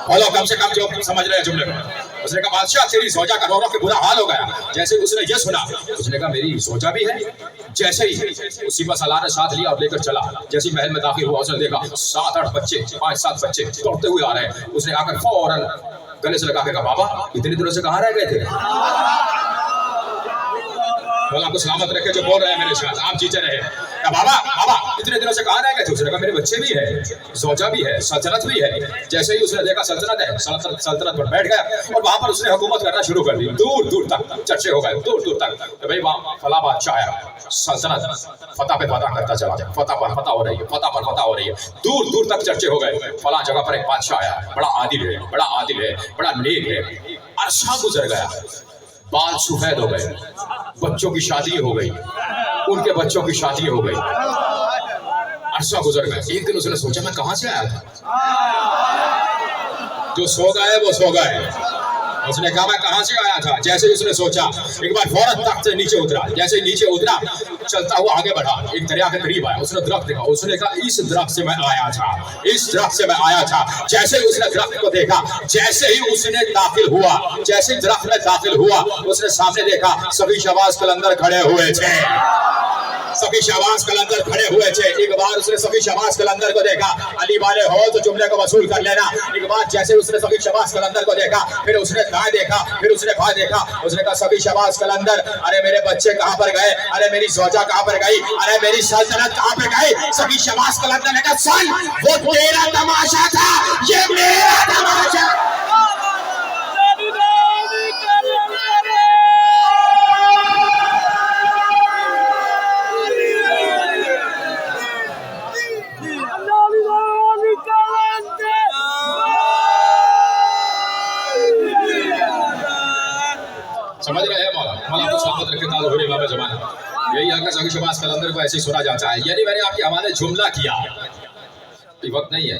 C: بولو کم سے کم جو سمجھ رہے ہیں جملے میں. اس نے کہا بادشاہ تیری زوجہ کا رو رو کے برا حال ہو گیا. جیسے اس نے یہ سنا اس نے کہا میری زوجہ بھی ہے. جیسے ہی اسی پر سالار نے ساتھ لیا اور لے کر چلا. جیسے ہی محل میں داخل ہوا اس نے دیکھا 7-8 بچے 5-7 بچے دوڑتے ہوئے آ رہے ہیں. اس نے آ کر فوراً گلے سے لگا کے کہا بابا اتنے دنوں سے کہاں رہ گئے تھے؟ اللہ کو سلامت رکھے جو بول رہے ہیں میرے ساتھ, آپ جیتے رہے. بابا بابا اتنے دنوں سے کہاں رہ گئے تھے؟ اس نے کہا میرے بچے بھی ہے, زوجہ بھی ہے, سلطنت بھی ہے. جیسے ہی اس نے دیکھا سلطنت ہے, سلطنت پر بیٹھ گیا اور وہاں پر اس نے حکومت کرنا شروع کر دی. دور دور تک چرچے ہو گئے, دور دور تک کہ بھائی وہاں فلاں بادشاہ آیا, سلطنت فتح پہ فتح کرتا چلا جائے, فتح پر فتح ہو رہی ہے, فتح پر فتح ہو رہی ہے. دور دور تک چرچے ہو گئے. فلاں جگہ پر ایک بادشاہ آیا, بڑا عادل ہے, بڑا عادل ہے, بڑا نیک ہے. عرصہ گزر گیا, بال سفید ہو گئے, بچوں کی شادی ہو گئی, ان کے بچوں کی شادی ہو گئی. عرصہ گزر گیا. ایک دن اس نے سوچا میں کہاں سے آیا تھا؟ جو سو گئے وہ سو گئے. اس نے کہا میں کہاں سے آیا تھا؟ جیسے ہی اس نے سوچا ایک بار فوراً تخت سے نیچے اترا. جیسے ہی نیچے اترا چلتا ہوا آگے بڑھا, ایک دریا کے قریب آیا. اس نے درخت دیکھا. اس نے کہا اس درخت سے میں آیا تھا, اس درخت سے میں آیا تھا. جیسے ہی اس نے درخت کو دیکھا, جیسے ہی اس نے داخل ہوا, جیسے ہی درخت میں داخل ہوا اس نے سامنے دیکھا سبھی شہباز قلندر کھڑے ہوئے تھے. سبھی شہباز قلندر کھڑے ہوئے تھے. ایک بار اس نے سبھی شہباز قلندر کو دیکھا. علی والے ہو تو جملے کو وصول کر لینا. ایک بار جیسے اس نے سبھی شہباز قلندر کو دیکھا, پھر اس نے دائیں دیکھا, پھر اس نے بائیں دیکھا. اس نے کہا سبھی شہباز قلندر, ارے میرے بچے کہاں پر گئے؟ ارے میری زوجہ کہاں پر گئی؟ ارے میری سلطنت کہاں پر گئی؟ سبھی شہباز قلندر نے کہا سن وہ تیرا تماشا تھا, یہ میرا تماشا. سمجھ رہے ہیں مولا, مولا کو سلامت رکھے تاج حور امام زمانہ. یہی آقا سبھی شہباز قلندر کو ایسے ہی سنا جاتا ہے. یعنی میں نے آپ کے حوالے جملہ کیا, وقت نہیں ہے,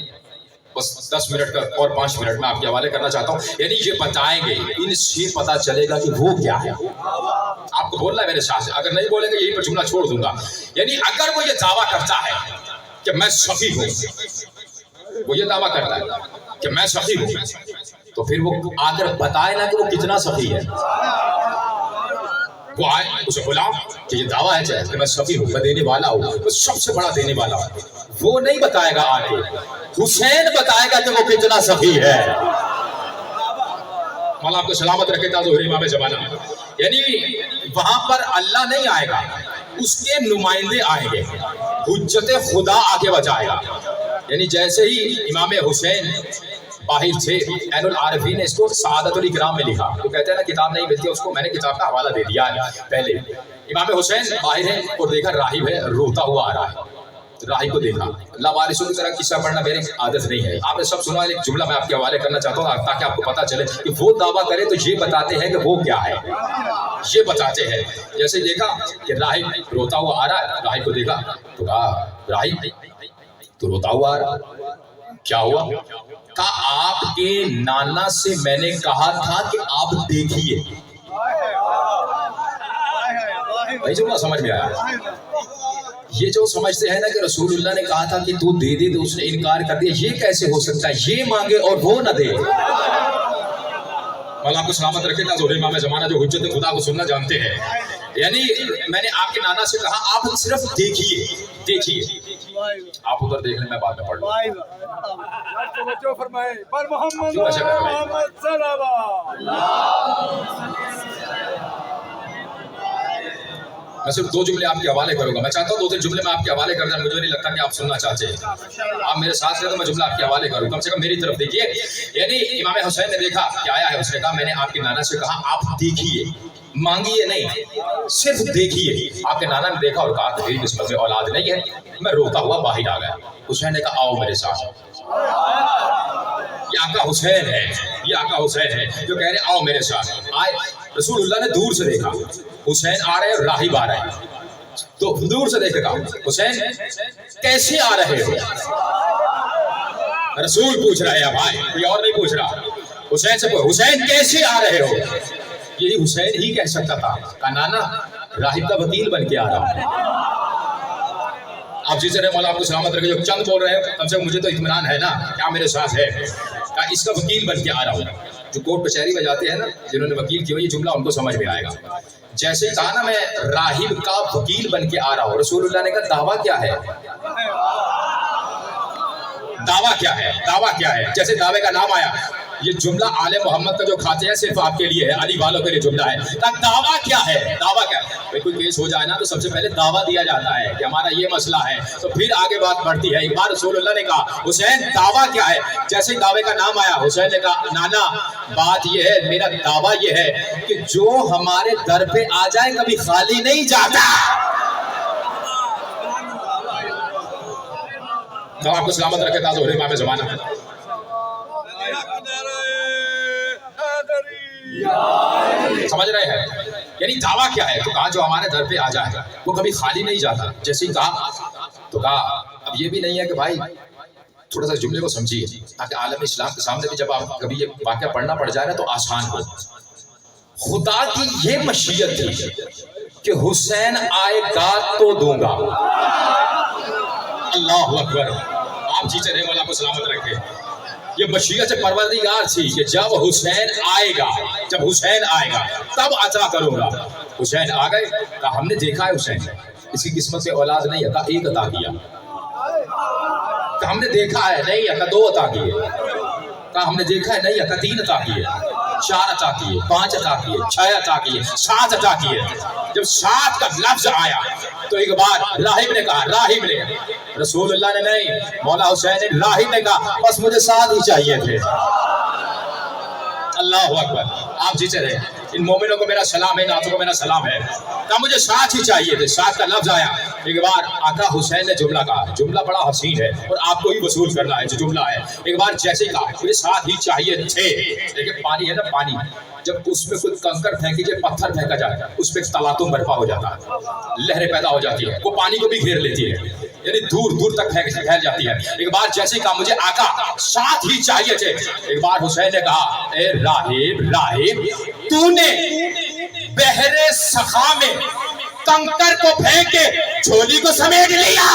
C: بس 10 منٹ کا اور 5 منٹ میں آپ کے حوالے کرنا چاہتا ہوں. یعنی یہ بتائیں گے, ان سے پتا چلے گا کہ وہ کیا ہے. آپ کو بولنا ہے میرے ساتھ, اگر نہیں بولیں گے یہی پر جملہ چھوڑ دوں گا. یعنی اگر وہ یہ دعویٰ کرتا ہے کہ میں سخی ہوں, وہ یہ دعویٰ کرتا ہے کہ میں سخی ہوں, تو پھر وہ آ کر بتائے نا کہ وہ کتنا سخی ہے. وہ آئے اسے بلاؤ کہ یہ دعویٰ ہے کہ میں سخی ہوں, میں دینے والا ہوں, میں سب سے بڑا دینے والا ہوں. وہ نہیں بتائے گا آ کے, حسین بتائے گا کہ وہ کتنا سخی ہے. مولا آپ کو سلامت رکھے تاج حور امام زمانہ. یعنی وہاں پر اللہ نہیں آئے گا, اس کے نمائندے آئیں گے, حجت خدا آگے بچائے گا. یعنی جیسے ہی امام حسین باہر تھے, عین العارفین نے اس کو سعادت الاکرام میں لکھا. تو کہتے ہیں نا کتاب نہیں ملتی اس کو, میں نے کتاب کا حوالہ دے دیا ہے پہلے. امام حسین باہر ہیں اور دیکھا راہب ہے روتا ہوا آ رہا ہے. راہب کو دیکھا. اللہ وارثوں کی طرح قصہ پڑھنا میری عادت نہیں ہے, آپ نے سب سنا. ایک جملہ میں آپ کے حوالے کرنا چاہتا ہوں تاکہ آپ کو پتا چلے کہ وہ دعویٰ کرے تو یہ بتاتے ہیں کہ وہ کیا ہے, یہ بتاتے ہیں. جیسے دیکھا کہ راہب روتا ہوا آ رہا ہے, راہب کو دیکھا تو کہا راہب تو روتا ہوا آ رہا, کیا ہوا؟ کہا آپ کے نانا سے میں نے کہا تھا کہ آپ دیکھیے. بھائی جملہ سمجھ میں آیا؟ یہ جو سمجھتے ہیں نا کہ رسول اللہ نے کہا تھا کہ تو دے دے, تو اس نے انکار کر دیا, یہ کیسے ہو سکتا ہے؟ یہ مانگے اور وہ نہ دے. مولا آپ کو سلامت رکھے تاج حور امام زمانہ جو حجت خدا کو سننا جانتے ہیں. یعنی میں نے آپ کے نانا سے کہا آپ صرف دیکھیے, دیکھیے. آپ ادھر دیکھ لیں, میں بعد میں پڑھ لوں.
A: मैं सिर्फ 2 जुमले आपके हवाले करूंगा। मैं चाहता हूँ 2-3 जुमले मैं आपके हवाले कर दें, मुझे नहीं लगता कि आप सुनना चाहते हैं। आप मेरे साथ हैं तो मैं जुमला आपके हवाले करूँ, कम से कम मेरी तरफ देखिए। यानी इमाम हुसैन ने देखा कि आया है, उसने कहा मैंने आपके नाना से कहा आप देखिए, मांगिए नहीं, सिर्फ देखिए। आपके नाना ने देखा और कहा कि मेरी किस्मत में औलाद नहीं है। मैं रोता हुआ बाहर आ गया। हुसैन ने कहा आओ मेरे साथ। ये आका हुसैन है, ये आका हुसैन है जो कह रहे आओ मेरे साथ। आए, रसूलुल्लाह ने दूर से देखा हुसैन आ रहे और राहिब आ रहे हैं, तो दूर से देखेगा हुसैन कैसे आ रहे हो। रसूल पूछ रहे हैं भाई, कोई और नहीं पूछ रहा। हुसैन से पूछ हुसैन कैसे आ रहे हो। यही हुसैन ही कह सकता था, कहा नाना राहिब का वकील बन के आ रहा हूं। आप जिसे रहे मौला आपको सलामत रखे, जो चंद बोल रहे हो कम से कम मुझे तो इत्मीनान है ना, क्या मेरे साथ है। कहा इसका वकील बन के आ रहा हूँ। जो कोर्ट कचहरी में जाते हैं ना, जिन्होंने वकील किया, ये जुमला उनको समझ में आएगा। जैसे कहा ना मैं राहिब का वकील बन के आ रहा हूँ, रसूलुल्लाह ने कहा दावा क्या है, दावा क्या है, दावा क्या है। जैसे दावे का नाम आया, ये जुमला आले मोहम्मद का जो खाते हैं सिर्फ आपके लिए है, अली वालों के लिए जुमला है। दावा क्या है, दावा क्या है। कोई केस हो जाए ना तो सबसे पहले दावा दिया जाता है कि हमारा ये मसला है, तो फिर आगे बात बढ़ती है। एक बार रसूलुल्लाह ने कहा हुसैन दावा क्या है। जैसे दावे का नाम आया, हुसैन ने कहा नाना बात ये है, मेरा दावा ये है कि जो हमारे दर पे आ जाए कभी खाली नहीं जाता। तो आपको सलामत रखे ताज़ हो रहे इमाम ज़माना। समझ रहे हैं, यानी दावा क्या है। तो कहा जो हमारे दर पे आ जाए वो कभी खाली नहीं जाता। जैसे ही कहा तो कहा अब ये भी नहीं है कि भाई थोड़ा सा जुमले को समझिए, ताकि आलम इस्लाम के सामने भी जब आप कभी ये वाक़या पढ़ना पड़ जाए ना तो आसान हो। खुदा की ये मशीयत थी कि हुसैन आएगा तो दूंगा। अल्लाह अकबर। आप जीते रहे, मौला को सलामत रखे। ये मशीयत से परवरदिगार थी कि जब हुसैन आएगा, जब हुसैन आएगा तब अता करूंगा। हुसैन आ गए, कहा हमने देखा है हुसैन इसकी किस्मत से औलाद नहीं है, कहा एक अता किया। कहा हमने देखा है, नहीं है, कहा 2 अता किए। कहा हमने देखा है, नहीं है, कहा 3 अता किए, 4 अता किए, 5 अता किए, 6 अता किए, 7 अता किए। जब 7 का लफ्ज आया तो एक बार राहिब ने कहा, राहिब ने, रसूलुल्लाह ने नहीं, मौला हुसैन ने, राहिब ने कहा बस मुझे 7 ही चाहिए थे। अल्लाह अकबर। आप जीते रहे। इन मोमिनों को मेरा सलाम है, नातों को मेरा सलाम है। कहा मुझे 7 ही चाहिए थे। 7 का लफ्ज आया, एक बार आका हुसैन ने जुमला कहा, जुमला बड़ा हसीन है और आपको ही वसूल करना है जो जुमला है। एक बार जैसे ही कहा मुझे 7 ही चाहिए थे। देखिए पानी है ना, पानी जब उसमें कोई कंकर फेंकी जाए, पत्थर फेंका जाए, उस पर तलातुम बर्पा हो जाता है, लहरें पैदा हो जाती है, वो पानी को भी घेर लेती है, यानी दूर दूर तक फैल जाती है। एक बार जैसे कहा मुझे आका 7 ही चाहिए थे। एक बार हुसैन ने कहा ए राहिब, राहिब तूने बहरे सखा में कंकर को फेंक के झोली को समेट लिया।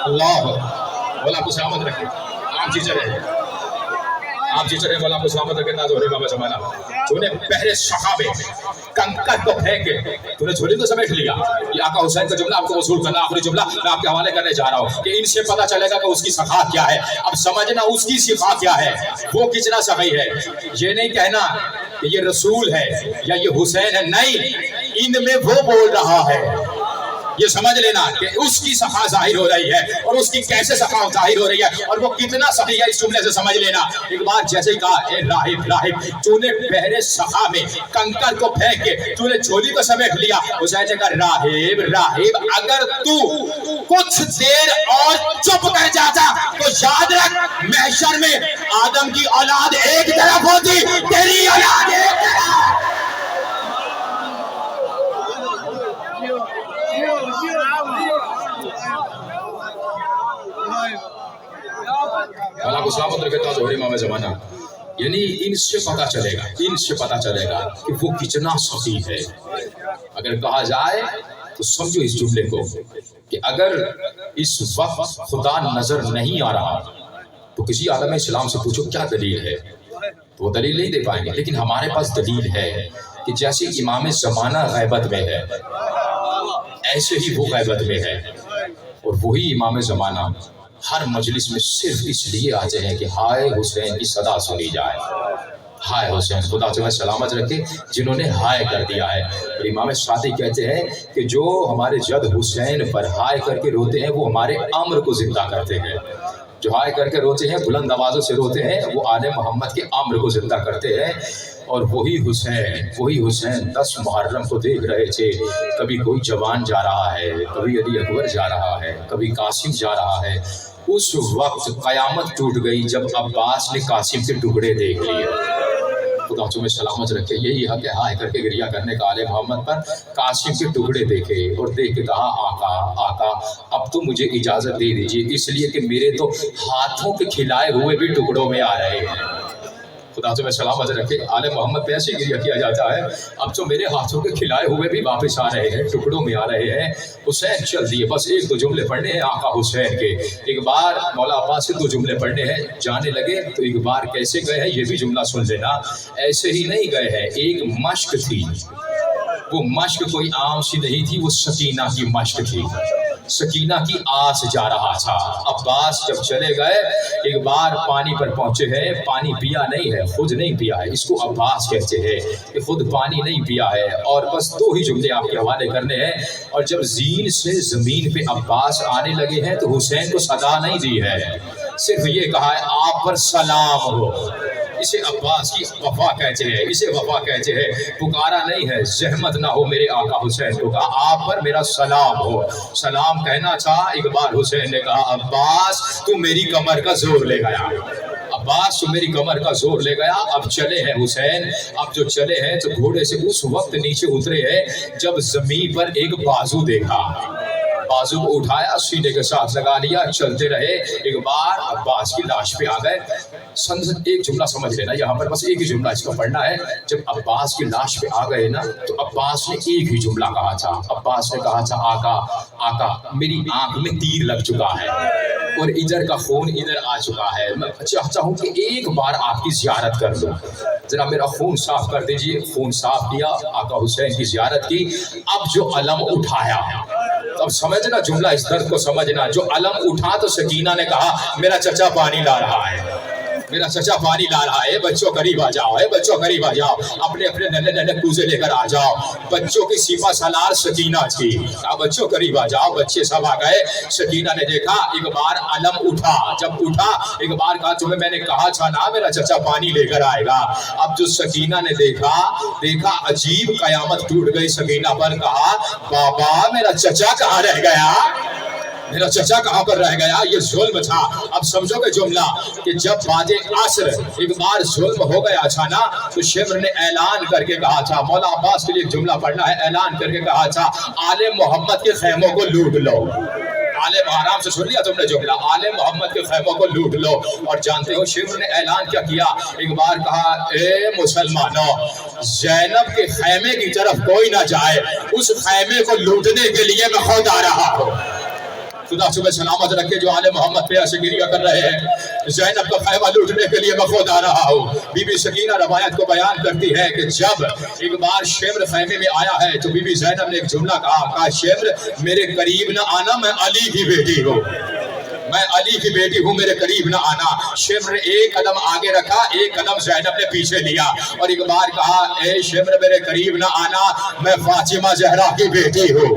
A: अल्लाह बोला कुछ सलामत रखे। आप जी चले, आप जी चले, बोला कुछ सलामत रखे। नाज़ हो रहे बाबा जमाना, तूने बहरे सखा में कंकर को फेंक के तूने झोली को समेट लिया। ये आका हुसैन का जुमला आपको वसूल करना, आखिरी जुमला मैं आपके हवाले करने जा रहा हूँ कि इनसे पता चलेगा कि उसकी सखा क्या है। अब समझना उसकी सिखा क्या है, वो कितना सही है। ये नहीं कहना कि ये रसूल है या ये हुसैन है, नहीं, इनमें वो बोल रहा है। ये समझ लेना कि उसकी सखा जाहिर हो रही है और उसकी कैसे सखा जाहिर हो रही है और वो कितना सही है, इस जुमले से समझ लेना। एक बार जैसे ही कहा ए राहिब, राहिब तूने बहरे सखा में कंकर को फेंक के तूने झोली को समेट लिया। हुसैन ने कहा राहिब, राहिब अगर तू कुछ देर और चुप कर जाता तो याद रख महशर में आदम की औलाद एक तरफ होती, तेरी औलाद एक तरफ। अल्लाह को सलामत रखे ताज़ हो रहे इमाम ज़माना। यानी इनसे पता चलेगा, इनसे पता चलेगा कि वो कितना सही है। अगर कहा जाए तो समझो इस जुमले को कि अगर इस वक्त खुदा नजर नहीं आ रहा तो किसी आलम इस्लाम से पूछो क्या दलील है, तो वो दलील नहीं दे पाएंगे। लेकिन हमारे पास दलील है कि जैसे इमाम ज़माना गैबत में है, ऐसे ही वो गैबत में है। और वही इमाम ज़माना हर मजलिस में सिर्फ इसलिए आते हैं कि हाय हुसैन की सदा सुनी जाए, हाय हुसैन, खुदा तुम्हें सलामत रखे, जिन्होंने हाय कर दिया है। और इमाम सादी कहते हैं कि जो हमारे जद हुसैन पर हाय करके रोते हैं वो हमारे अम्र को जिंदा करते हैं। जो हाय करके रोते हैं, बुलंद आवाज़ों से रोते हैं, वो आले मोहम्मद के अम्र को जिंदा करते हैं। और वही हुसैन 10 मुहर्रम को देख रहे थे, कभी कोई जवान जा रहा है, कभी अली अकबर जा रहा है, कभी कासिम जा रहा है। उस वक्त कयामत टूट गई जब अब्बास ने कासिम के टुकड़े देख लिए। खुदा तुम्हें सलामत रखे। यही हक है हाय करके गिरिया करने का आले मोहम्मद पर। कासिम के टुकड़े देखे और देख के कहा, आका अब तो मुझे इजाज़त दे दीजिए, इसलिए कि मेरे तो हाथों के खिलाए हुए भी टुकड़ों में आ रहे हैं। खुदा तुम्हें सलामत रखे। आले मोहम्मद पे ऐसे गिरिया किया जाता है, अब तो मेरे हाथों के खिलाए हुए भी वापस आ रहे हैं, टुकड़ों में आ रहे हैं। हुसैन चल दिए, बस 1-2 जुमले पढ़ने हैं आका हुसैन के। एक बार मौला अब्बास से 2 जुमले पढ़ने हैं। जाने लगे तो एक बार कैसे गए हैं ये भी जुमला सुन लेना। ऐसे ही नहीं गए हैं, एक मश्क थी। वो मश्क कोई आम सी नहीं थी, वो सकीना की मश्क थी। सकीना की आस जा रहा था। अब्बास जब चले गए, एक बार पानी पर पहुंचे हैं, पानी पिया नहीं है, खुद नहीं पिया है, इसको अब्बास कहते हैं कि खुद पानी नहीं पिया है। और बस 2 ही जुमले आपके हवाले करने हैं। और जब जीन से जमीन पे अब्बास आने लगे हैं तो हुसैन को सदा नहीं दी है, सिर्फ ये कहा है आप पर सलाम हो। इसे अब्बास की वफा कहते हैं, इसे वफा कहते हैं। पुकारा नहीं है, जहमत ना हो मेरे आका हुसैन को, कहा आप पर मेरा सलाम हो। सलाम कहना था। एक बार हुसैन ने कहा, अब्बास तू मेरी कमर का जोर ले गया, अब्बास तू मेरी कमर का जोर ले गया। अब चले हैं हुसैन, अब जो चले हैं तो घोड़े से उस वक्त नीचे उतरे हैं जब जमीन पर एक बाजू देखा, बाजू को उठाया, सीने के साथ लगा लिया, चलते रहे। एक बार अब्बास की लाश पे आ गए। एक जुमला समझ लेना, यहाँ पर बस एक ही जुमला इसको पढ़ना है। जब अब्बास की लाश पे आ गए ना तो अब्बास ने एक ही जुमला कहा था। अब्बास ने कहा था, आका मेरी आंख में तीर लग चुका है और इधर का खून इधर आ चुका है, मैं चाहता हूँ कि एक बार आपकी ज़ियारत कर लूँ, जरा मेरा खून साफ कर दीजिए। खून साफ किया, आका हुसैन की ज़ियारत की। अब जो अलम उठाया, अब समझना जुमला, इस दर्द को समझना। जो अलम उठा तो सकीना ने कहा, मेरा चचा पानी ला रहा है, मेरा चचा पानी ला रहा है, बच्चों करीब आ जाओ, बच्चों करीब आ जाओ, अपने अपने नन्हे नन्हे कूजे लेकर आ जाओ। बच्चों की सिपा सलार सकीना थी, बच्चों करीब आ जाओ। बच्चे सब आ गए। सकीना ने देखा, एक बार अलम उठा, जब उठा एक बार कहा, तुम्हें मैंने कहा था ना मेरा चचा पानी लेकर आएगा। अब जो सकीना ने देखा अजीब कयामत टूट गई सकीना पर। कहा, बाबा मेरा चचा कहाँ रह गया, मेरा चचा कहाँ पर रह गया, ये जुल्म था। अब समझोगे जुमला कि जब बाजे असर एक बार जुल्म हो गया था ना तो शिमर ने ऐलान करके कहा था, मौला अब्बास के लिए एक जुमला पढ़ना है। ऐलान करके कहा था, आले मोहम्मद के खैमों को लूट लो। आले, आराम से सुन लिया तुमने जुमला, आले मोहम्मद के खैमों को लूट लो। और जानते हो शिमर ने ऐलान क्या किया, एक बार कहा, ए मुसलमानों, ज़ैनब के खैमे की तरफ कोई ना जाए, उस खैमे को लूटने के लिए मैं खुद आ रहा हूँ। खुदा सुबह सलामत रखे जो आले मोहम्मद पे ऐसे गिरिया कर रहे हैं। ज़ैनब का खैमा लूटने के लिए मैं खुद आ रहा हूँ। बीबी सकीना रवायत को बयान करती है कि जब एक बार शेमर खैमे में आया है तो बीबी ज़ैनब ने एक जुमला कहा, शेमर मेरे करीब न आना, मैं अली की बेटी हूँ, मैं अली की बेटी हूँ, मेरे करीब न आना। शेमर ने एक कदम आगे रखा, एक कदम ज़ैनब ने पीछे लिया और एक बार कहा, ए शेमर मेरे करीब न आना, मैं फातिमा ज़हरा की बेटी हूँ।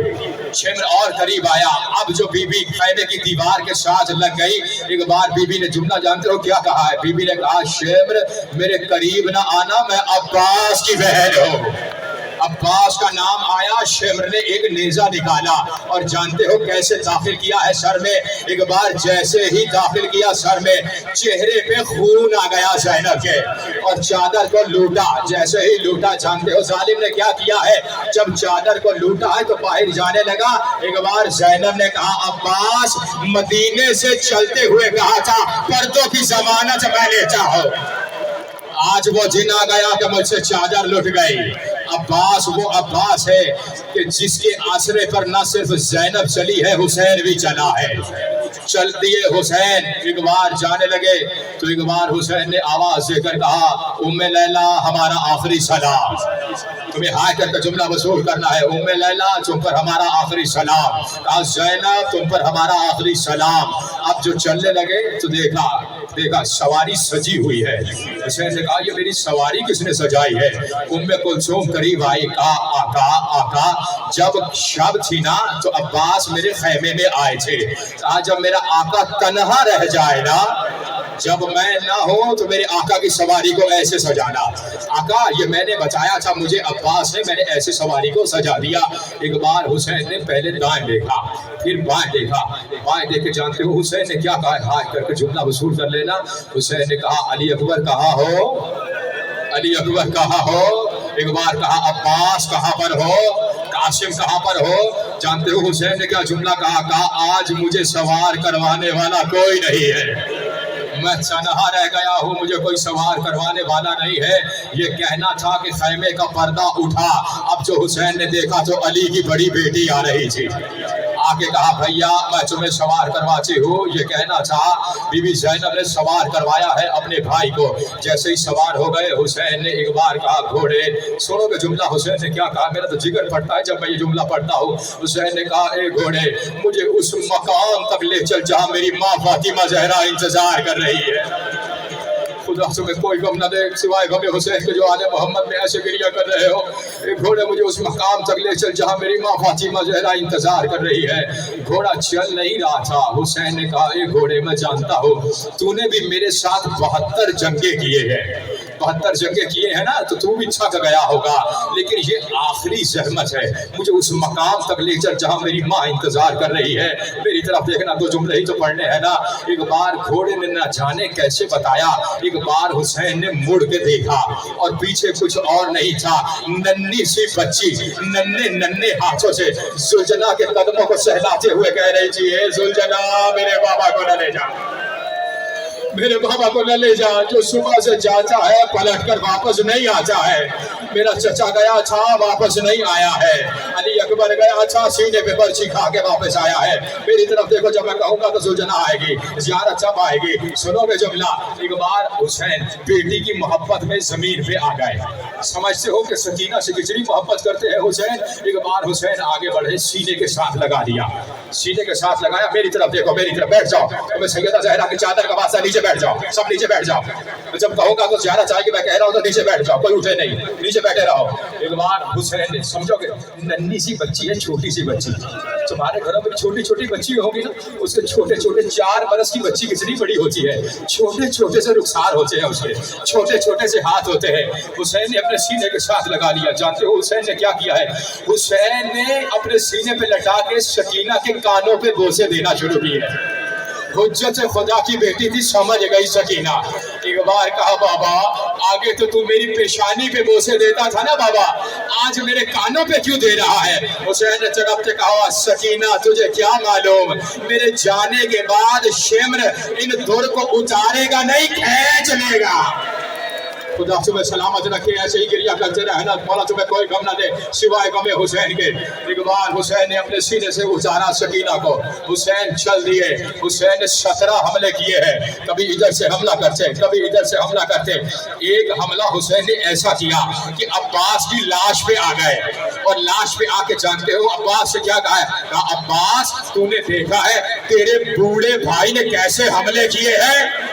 A: शेमर और करीब आया। अब जो बीबी खैमे की दीवार के साथ लग गई, एक बार बीबी ने जुमला जानते हो क्या कहा है, बीबी ने कहा, शेमर मेरे करीब न आना, मैं अब्बास की बहन हूँ। अब्बास का नाम आया, शेमर ने एक नेजा निकाला और जानते हो कैसे दाखिल किया है सर में। एक बार जैसे ही दाखिल किया सर में, चेहरे पे खून आ गया ज़ैनब के और चादर को लूटा। जैसे ही लूटा, जानते हो जालिम ने क्या किया है, जब चादर को लूटा है तो बाहर जाने लगा। एक बार ज़ैनब ने कहा, अब्बास मदीने से चलते हुए कहा था पर्दों की जमानत मैं लेता हूँ, आज वो दिन आ गया कि मुझसे चादर लुट गई। अब्बास वो अब्बास है कि जिसके आसरे पर न सिर्फ ज़ैनब चली है, हुसैन भी चला है। चल दिए हुसैन, एक बार जाने लगे तो एक बार हुसैन ने आवाज देकर कहा, उम्मे लैला हमारा आखिरी सलाम। तुम्हें हाय करके जुमला वसूल करना है, उम्मे लैला तुम पर हमारा आखिरी सलाम। कहा, ज़ैनब तुम पर हमारा आखिरी सलाम। अब जो चलने लगे तो देखा
C: देखा सवारी सजी हुई है। हुसैन ने कहा ये मेरी सवारी किसने सजाई है? उम्मे कुलसूम करीब आई, कहा आका आका, जब शब थी ना तो अब्बास मेरे खैमे में आए थे, कहा जब मेरा आका तन्हा रह जाए ना, जब मैं ना हो तो मेरे आका की सवारी को ऐसे सजाना। आका ये मैंने बताया था मुझे अब्बास ने, मैंने ऐसे सवारी को सजा दिया। एक बार हुसैन ने पहले दाएं देखा, फिर बाएं देखा। बाएं देख के जानते हो हुसैन ने क्या कहा? हाथ करके जुमला वसूल कर लेना। हुसैन ने कहा अली अकबर कहाँ हो, अली अकबर कहाँ हो। एक बार कहा अब्बास कहाँ पर हो, कासिम कहाँ पर हो। जानते हो हुसैन ने क्या जुमला कहा? कहा आज मुझे सवार करवाने वाला कोई नहीं है, मैं तन्हा रह गया हूँ, मुझे कोई सवार करवाने वाला नहीं है। ये कहना था कि खैमे का पर्दा उठा। अब जो हुसैन ने देखा तो अली की बड़ी बेटी आ रही थी, आके कहा भैया मैं तुम्हें सवार करवाती हूँ। ये कहना था बीबी ज़ैनब ने सवार करवाया है अपने भाई को। जैसे ही सवार हो गए हुसैन ने एक बार कहा घोड़े, सुनोगे जुमला हुसैन ने क्या कहा? मेरा तो जिगर फटता है जब मैं ये जुमला पढ़ता हूँ। हुसैन ने कहा ए घोड़े, मुझे उस मकाम तक ले चल जहाँ मेरी माँ फातिमा ज़हरा इंतजार कर रही है। खुदा तुम्हें कोई गम न दे सिवाय गम हुसैन के जो आले मोहम्मद में ऐसे गिरिया कर रहे हो। एक घोड़े मुझे उस मकाम तक ले चल जहाँ मेरी माँ फातिमा ज़हरा इंतजार कर रही है। घोड़ा चल नहीं रहा था। हुसैन ने कहा ए घोड़े मैं जानता हूँ तूने भी मेरे साथ 72 जंगे किए हैं, 72 जंगे किए हैं ना, तो तू भी थक गया होगा, लेकिन ये आखिरी जहमत है, मुझे उस मकाम तक ले चल जहाँ मेरी माँ इंतजार कर रही है। मेरी तरफ देखना, दो जुमले ही तो पढ़ने हैं ना। एक बार घोड़े ने न जाने कैसे बताया, एक बार हुसैन ने मुड़ के देखा और पीछे कुछ और नहीं था, नन्ही सी बच्ची नन्हे नन्हे हाथों से सुलझना के कदमों को सहलाते हुए कह रही थी ए सुलझना मेरे बाबा को न ले जा, मेरे बाबा को न ले जा, जो सुबह से जाता है पलट कर वापस नहीं आता है। मेरा चचा गया था वापस नहीं आया है, अली अकबर गया था सीने पे पर्ची खा के वापस आया है। मेरी तरफ देखो, जब मैं कहूंगा तो सुलझना आएगी, ज़ियारत जब आएगी। सुनोगे जुमला? एक बार हुसैन बेटी की मोहब्बत में जमीन पे आ गए। समझते हो कि सकीना से कितनी मोहब्बत करते हैं हुसैन। एक बार हुसैन आगे बढ़े, सीने के साथ लगा दिया, सीने के साथ लगाया। मेरी तरफ देखो, मेरी तरफ बैठ जाओ, तुम्हें सैयदा ज़हरा की चादर का वास्ता नीचे बैठ जाओ, सब नीचे बैठ जाओ। जब कहूंगा तो ज़्यादा चाहेगी, मैं कह रहा हूँ तो नीचे बैठ जाओ, कोई उठे नहीं, नीचे बैठे रहो। एक बार हुसैन ने, समझोगे नन्ही सी बच्ची है, छोटी सी बच्ची, तुम्हारे घरों में छोटी छोटी बच्ची होगी ना, उसके छोटे छोटे 4 बरस की बच्ची कितनी बड़ी होती है, छोटे छोटे से रुखसार होते हैं, उसके छोटे छोटे से हाथ होते हैं। हुसैन ने अपने सीने के साथ लगा लिया। जानते हो हुसैन ने क्या किया है? हुसैन ने अपने सीने पे लटा के सकीना के कानों पे बोसे देना शुरू किए। हुज्जत खुदा की बेटी थी, समझ गई सकीना। एक बार कहा बाबा आगे तो तू मेरी पेशानी पे बोसे देता था ना बाबा, आज मेरे कानों पे क्यों दे रहा है? हुसैन ने चढ़प के कहा सकीना तुझे क्या मालूम, मेरे जाने के बाद शेम्र इन दुर को उतारेगा नहीं, खींच लेगा। खुदा तुम्हें सलामत रखे, ऐसे ही गिरिया करते रहना, मौला तुम्हें कोई गम ना दे सिवाय गमे हुसैन के। एक बार हुसैन ने अपने सीने से उतारा सकीना को, हुसैन चल दिए। हुसैन ने 17 हमले किए हैं, कभी इधर से हमला करते, कभी इधर से हमला करते। एक हमला हुसैन ने ऐसा किया कि अब्बास की लाश पे आ गए, और लाश पे आके जानते हो अब्बास से क्या कहा? कहा अब्बास तूने देखा है तेरे बूढ़े भाई ने कैसे हमले किए हैं,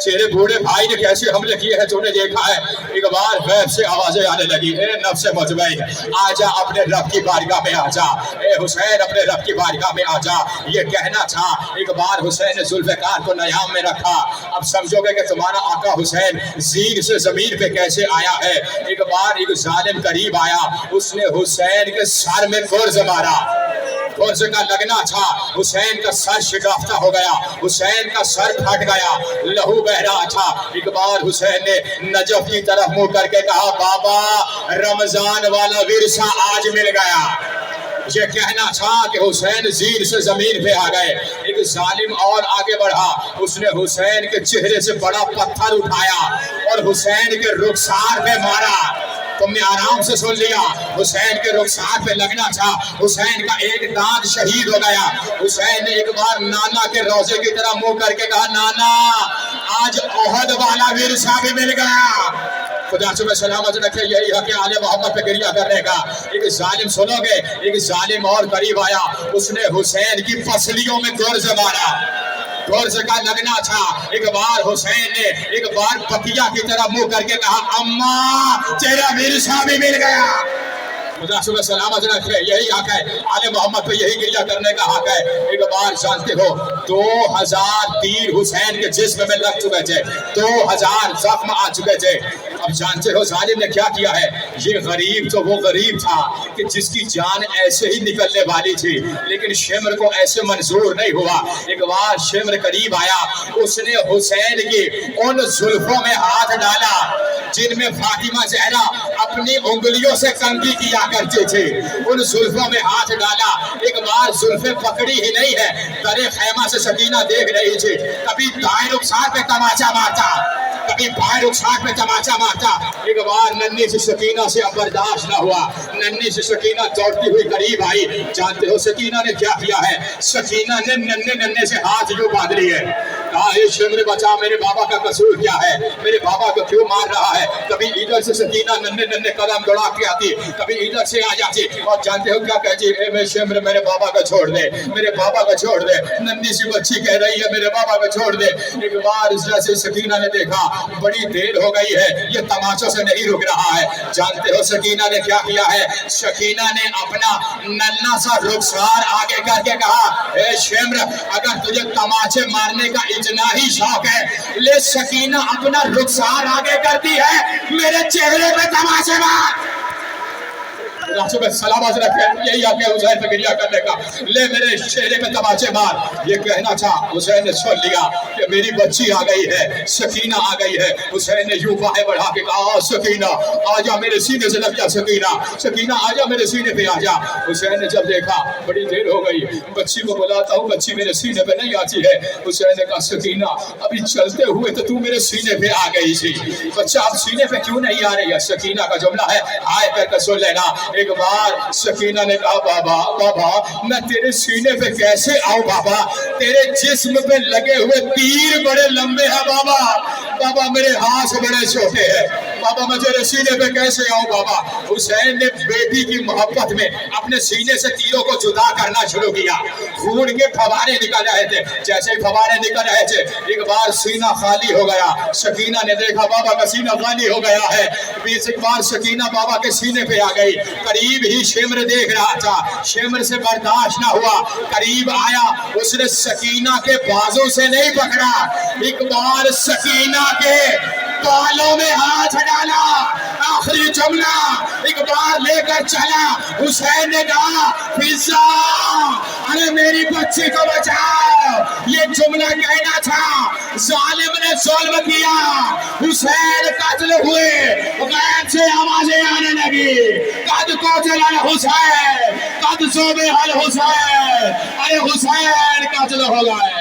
C: तेरे बूढ़े भाई ने कैसे हमले किए हैं तूने देखा है? एक बार गैब से आवाजें आने लगी, ए नफ्स मुतमईन आजा अपने रब की बारगाह में आजा, ए हुसैन अपने रब की बारगाह में आजा। ये कहना था। एक बार हुसैन ने जुल्फ़िकार को नयाम में रखा। अब समझोगे कि तुम्हारा आका हुसैन ज़ीन से जमीन पे कैसे आया है। एक बार एक जालिम करीब आया, उसने हुसैन के सर में गुर्ज मारा, गुर्ज का लगना था, हुसैन का सर शिकफ्ता हो गया, हुसैन का सर फट गया, लहू बह रहा था। एक बार हुसैन ने नजफ की तरफ मुंह करके कहा बाबा रमजान वाला विरसा आज मिल गया। ये कहना था कि हुसैन ज़ीन से जमीन पे आ गए। एक जालिम और आगे बढ़ा, उसने हुसैन के चेहरे से बड़ा पत्थर उठाया और हुसैन के रुखसार पे मारा। तुमने आराम से सुन लिया, हुसैन के रुखसार पे लगना था, हुसैन का एक दांत शहीद हो गया। हुसैन ने एक बार नाना के रोजे की तरह मुंह करके कहा नाना आज ओहद वाला विरसा भी मिल गया। खुदा तुम्हें सलामत रखे, यही हक आले मोहम्मद पे गिरिया करने का। एक जालिम सुनोगे, एक जालिम और करीब आया, उसने हुसैन की पसलियों में गुर्ज मारा, गोर्ज का लगना था। एक बार हुसैन ने एक बार बकिया की तरह मुंह करके कहा, अम्मा तेरा विरसा भी मिल गया। खुदा सुबह सलामत रखे, यही हक है, आले मोहम्मद पे यही गिरिया करने का हक है। एक बार जानते हो 2000 तीर हुसैन के जिस्म में लग चुके थे, 2000 जख्म आ चुके थे। अब जानते हो जालिम ने क्या किया है। ये गरीब तो वो गरीब था कि जिसकी जान ऐसे ही निकलने वाली थी, लेकिन शेमर को ऐसे मंजूर नहीं हुआ। एक बार शेमर करीब आया, उसने हुसैन की उन जुल्फों में हाथ डाला जिनमें फातिमा जहरा अपनी उंगलियों से कंघी किया करते थे। उन जुल्फों में हाथ डाला, एक बार जुल्फे पकड़ी ही नहीं है, दरे खैमा से सकीना देख रही थी। कभी दाएं रुखसार पे तमाचा मारता, कभी बाएं रुखसार पे तमाचा मारता। एक बार नन्ही सी सकीना से अब बर्दाश्त न हुआ, नन्ही सी सकीना दौड़ती हुई करीब आई। जानते हो सकीना ने क्या किया है। सकीना ने नन्हे नन्हे से हाथ यूं बांध लिए, कहा हे शेमर बचा, मेरे बाबा का कसूर क्या है, मेरे बाबा को क्यों मार रहा है। कभी इधर से सकीना नन्हे नन्हे कदम दौड़ा के आती, कभी इधर से आ जाती, और जानते हो क्या कहती है, मैं शेमर मेरे बाबा को छोड़ दे, मेरे बाबा को छोड़ दे। नन्ही सी बच्ची कह रही है मेरे बाबा को छोड़ दे। एक बार जैसे सकीना ने देखा बड़ी देर हो गई है, ये तमाचों से नहीं रुक रहा है। जानते हो सकीना ने क्या किया है। सकीना ने अपना नन्हा सा रुखसार आगे करके कहा, हे शेमर अगर तुझे तमाचे मारने का इतना ही शौक है, ले सकीना अपना रुखसार आगे करती है, मेरे चेहरे पे तमाचे मार। सलामत रखे, यही आके हुसैन पे गिरिया करने का, ले मेरे चेहरे पे तमाचे मार। ये कहना था, हुसैन ने सुन लिया कि मेरी बच्ची आ गई है, सकीना आ गई है। हुसैन ने यूं बाहें बढ़ा के कहा, सकीना आजा मेरे सीने से लग जा, सकीना सकीना आजा मेरे सीने पे आजा। हुसैन ने जब देखा बड़ी देर हो गई, बच्ची को बुलाता हूँ, बच्ची मेरे सीने पे नहीं आती है। हुसैन ने कहा, सकीना अभी चलते हुए तो तू मेरे सीने पे आ गई थी, बच्चा अब सीने पे क्यों नहीं आ रही है। सकीना का जुमला है, आए करके सुन लेना। एक बार सकीना ने कहा, बाबा बाबा मैं तेरे सीने पे कैसे आऊं बाबा, तेरे जिस्म पे लगे हुए तीर बड़े लंबे हैं बाबा, बाबा मेरे हाथ बड़े छोटे हैं, बाबा मैं तेरे सीने पे कैसे आऊं बाबा। हुसैन ने बेटी की मोहब्बत में अपने सीने से तीरों को जुदा करना शुरू किया, खून के फवारे निकल रहे थे। जैसे ही फवारे निकल रहे थे, एक बार सीना खाली हो गया। सकीना ने देखा बाबा का सीना खाली हो गया है, एक बार सकीना बाबा के सीने पे आ गई। करीब ही शेमर देख रहा था, शेमर से बर्दाश्त ना हुआ, करीब आया, उसने सकीना के बाजू से नहीं पकड़ा, एक बार सकीना के बालों में हाथ डाला। आखिरी जुमला एक बार लेकर चला। हुसैन ने कहा, फिजा अरे मेरी बच्ची को बचाओ। ये जुमला कहना था, जालिम ने जुल्म किया, हुसैन कत्ल हुए, गैब से आवाजें आने लगी, कद कोतल अल हुसैन, कद सोबे अल हुसैन, अरे हुसैन कत्ल हो गए।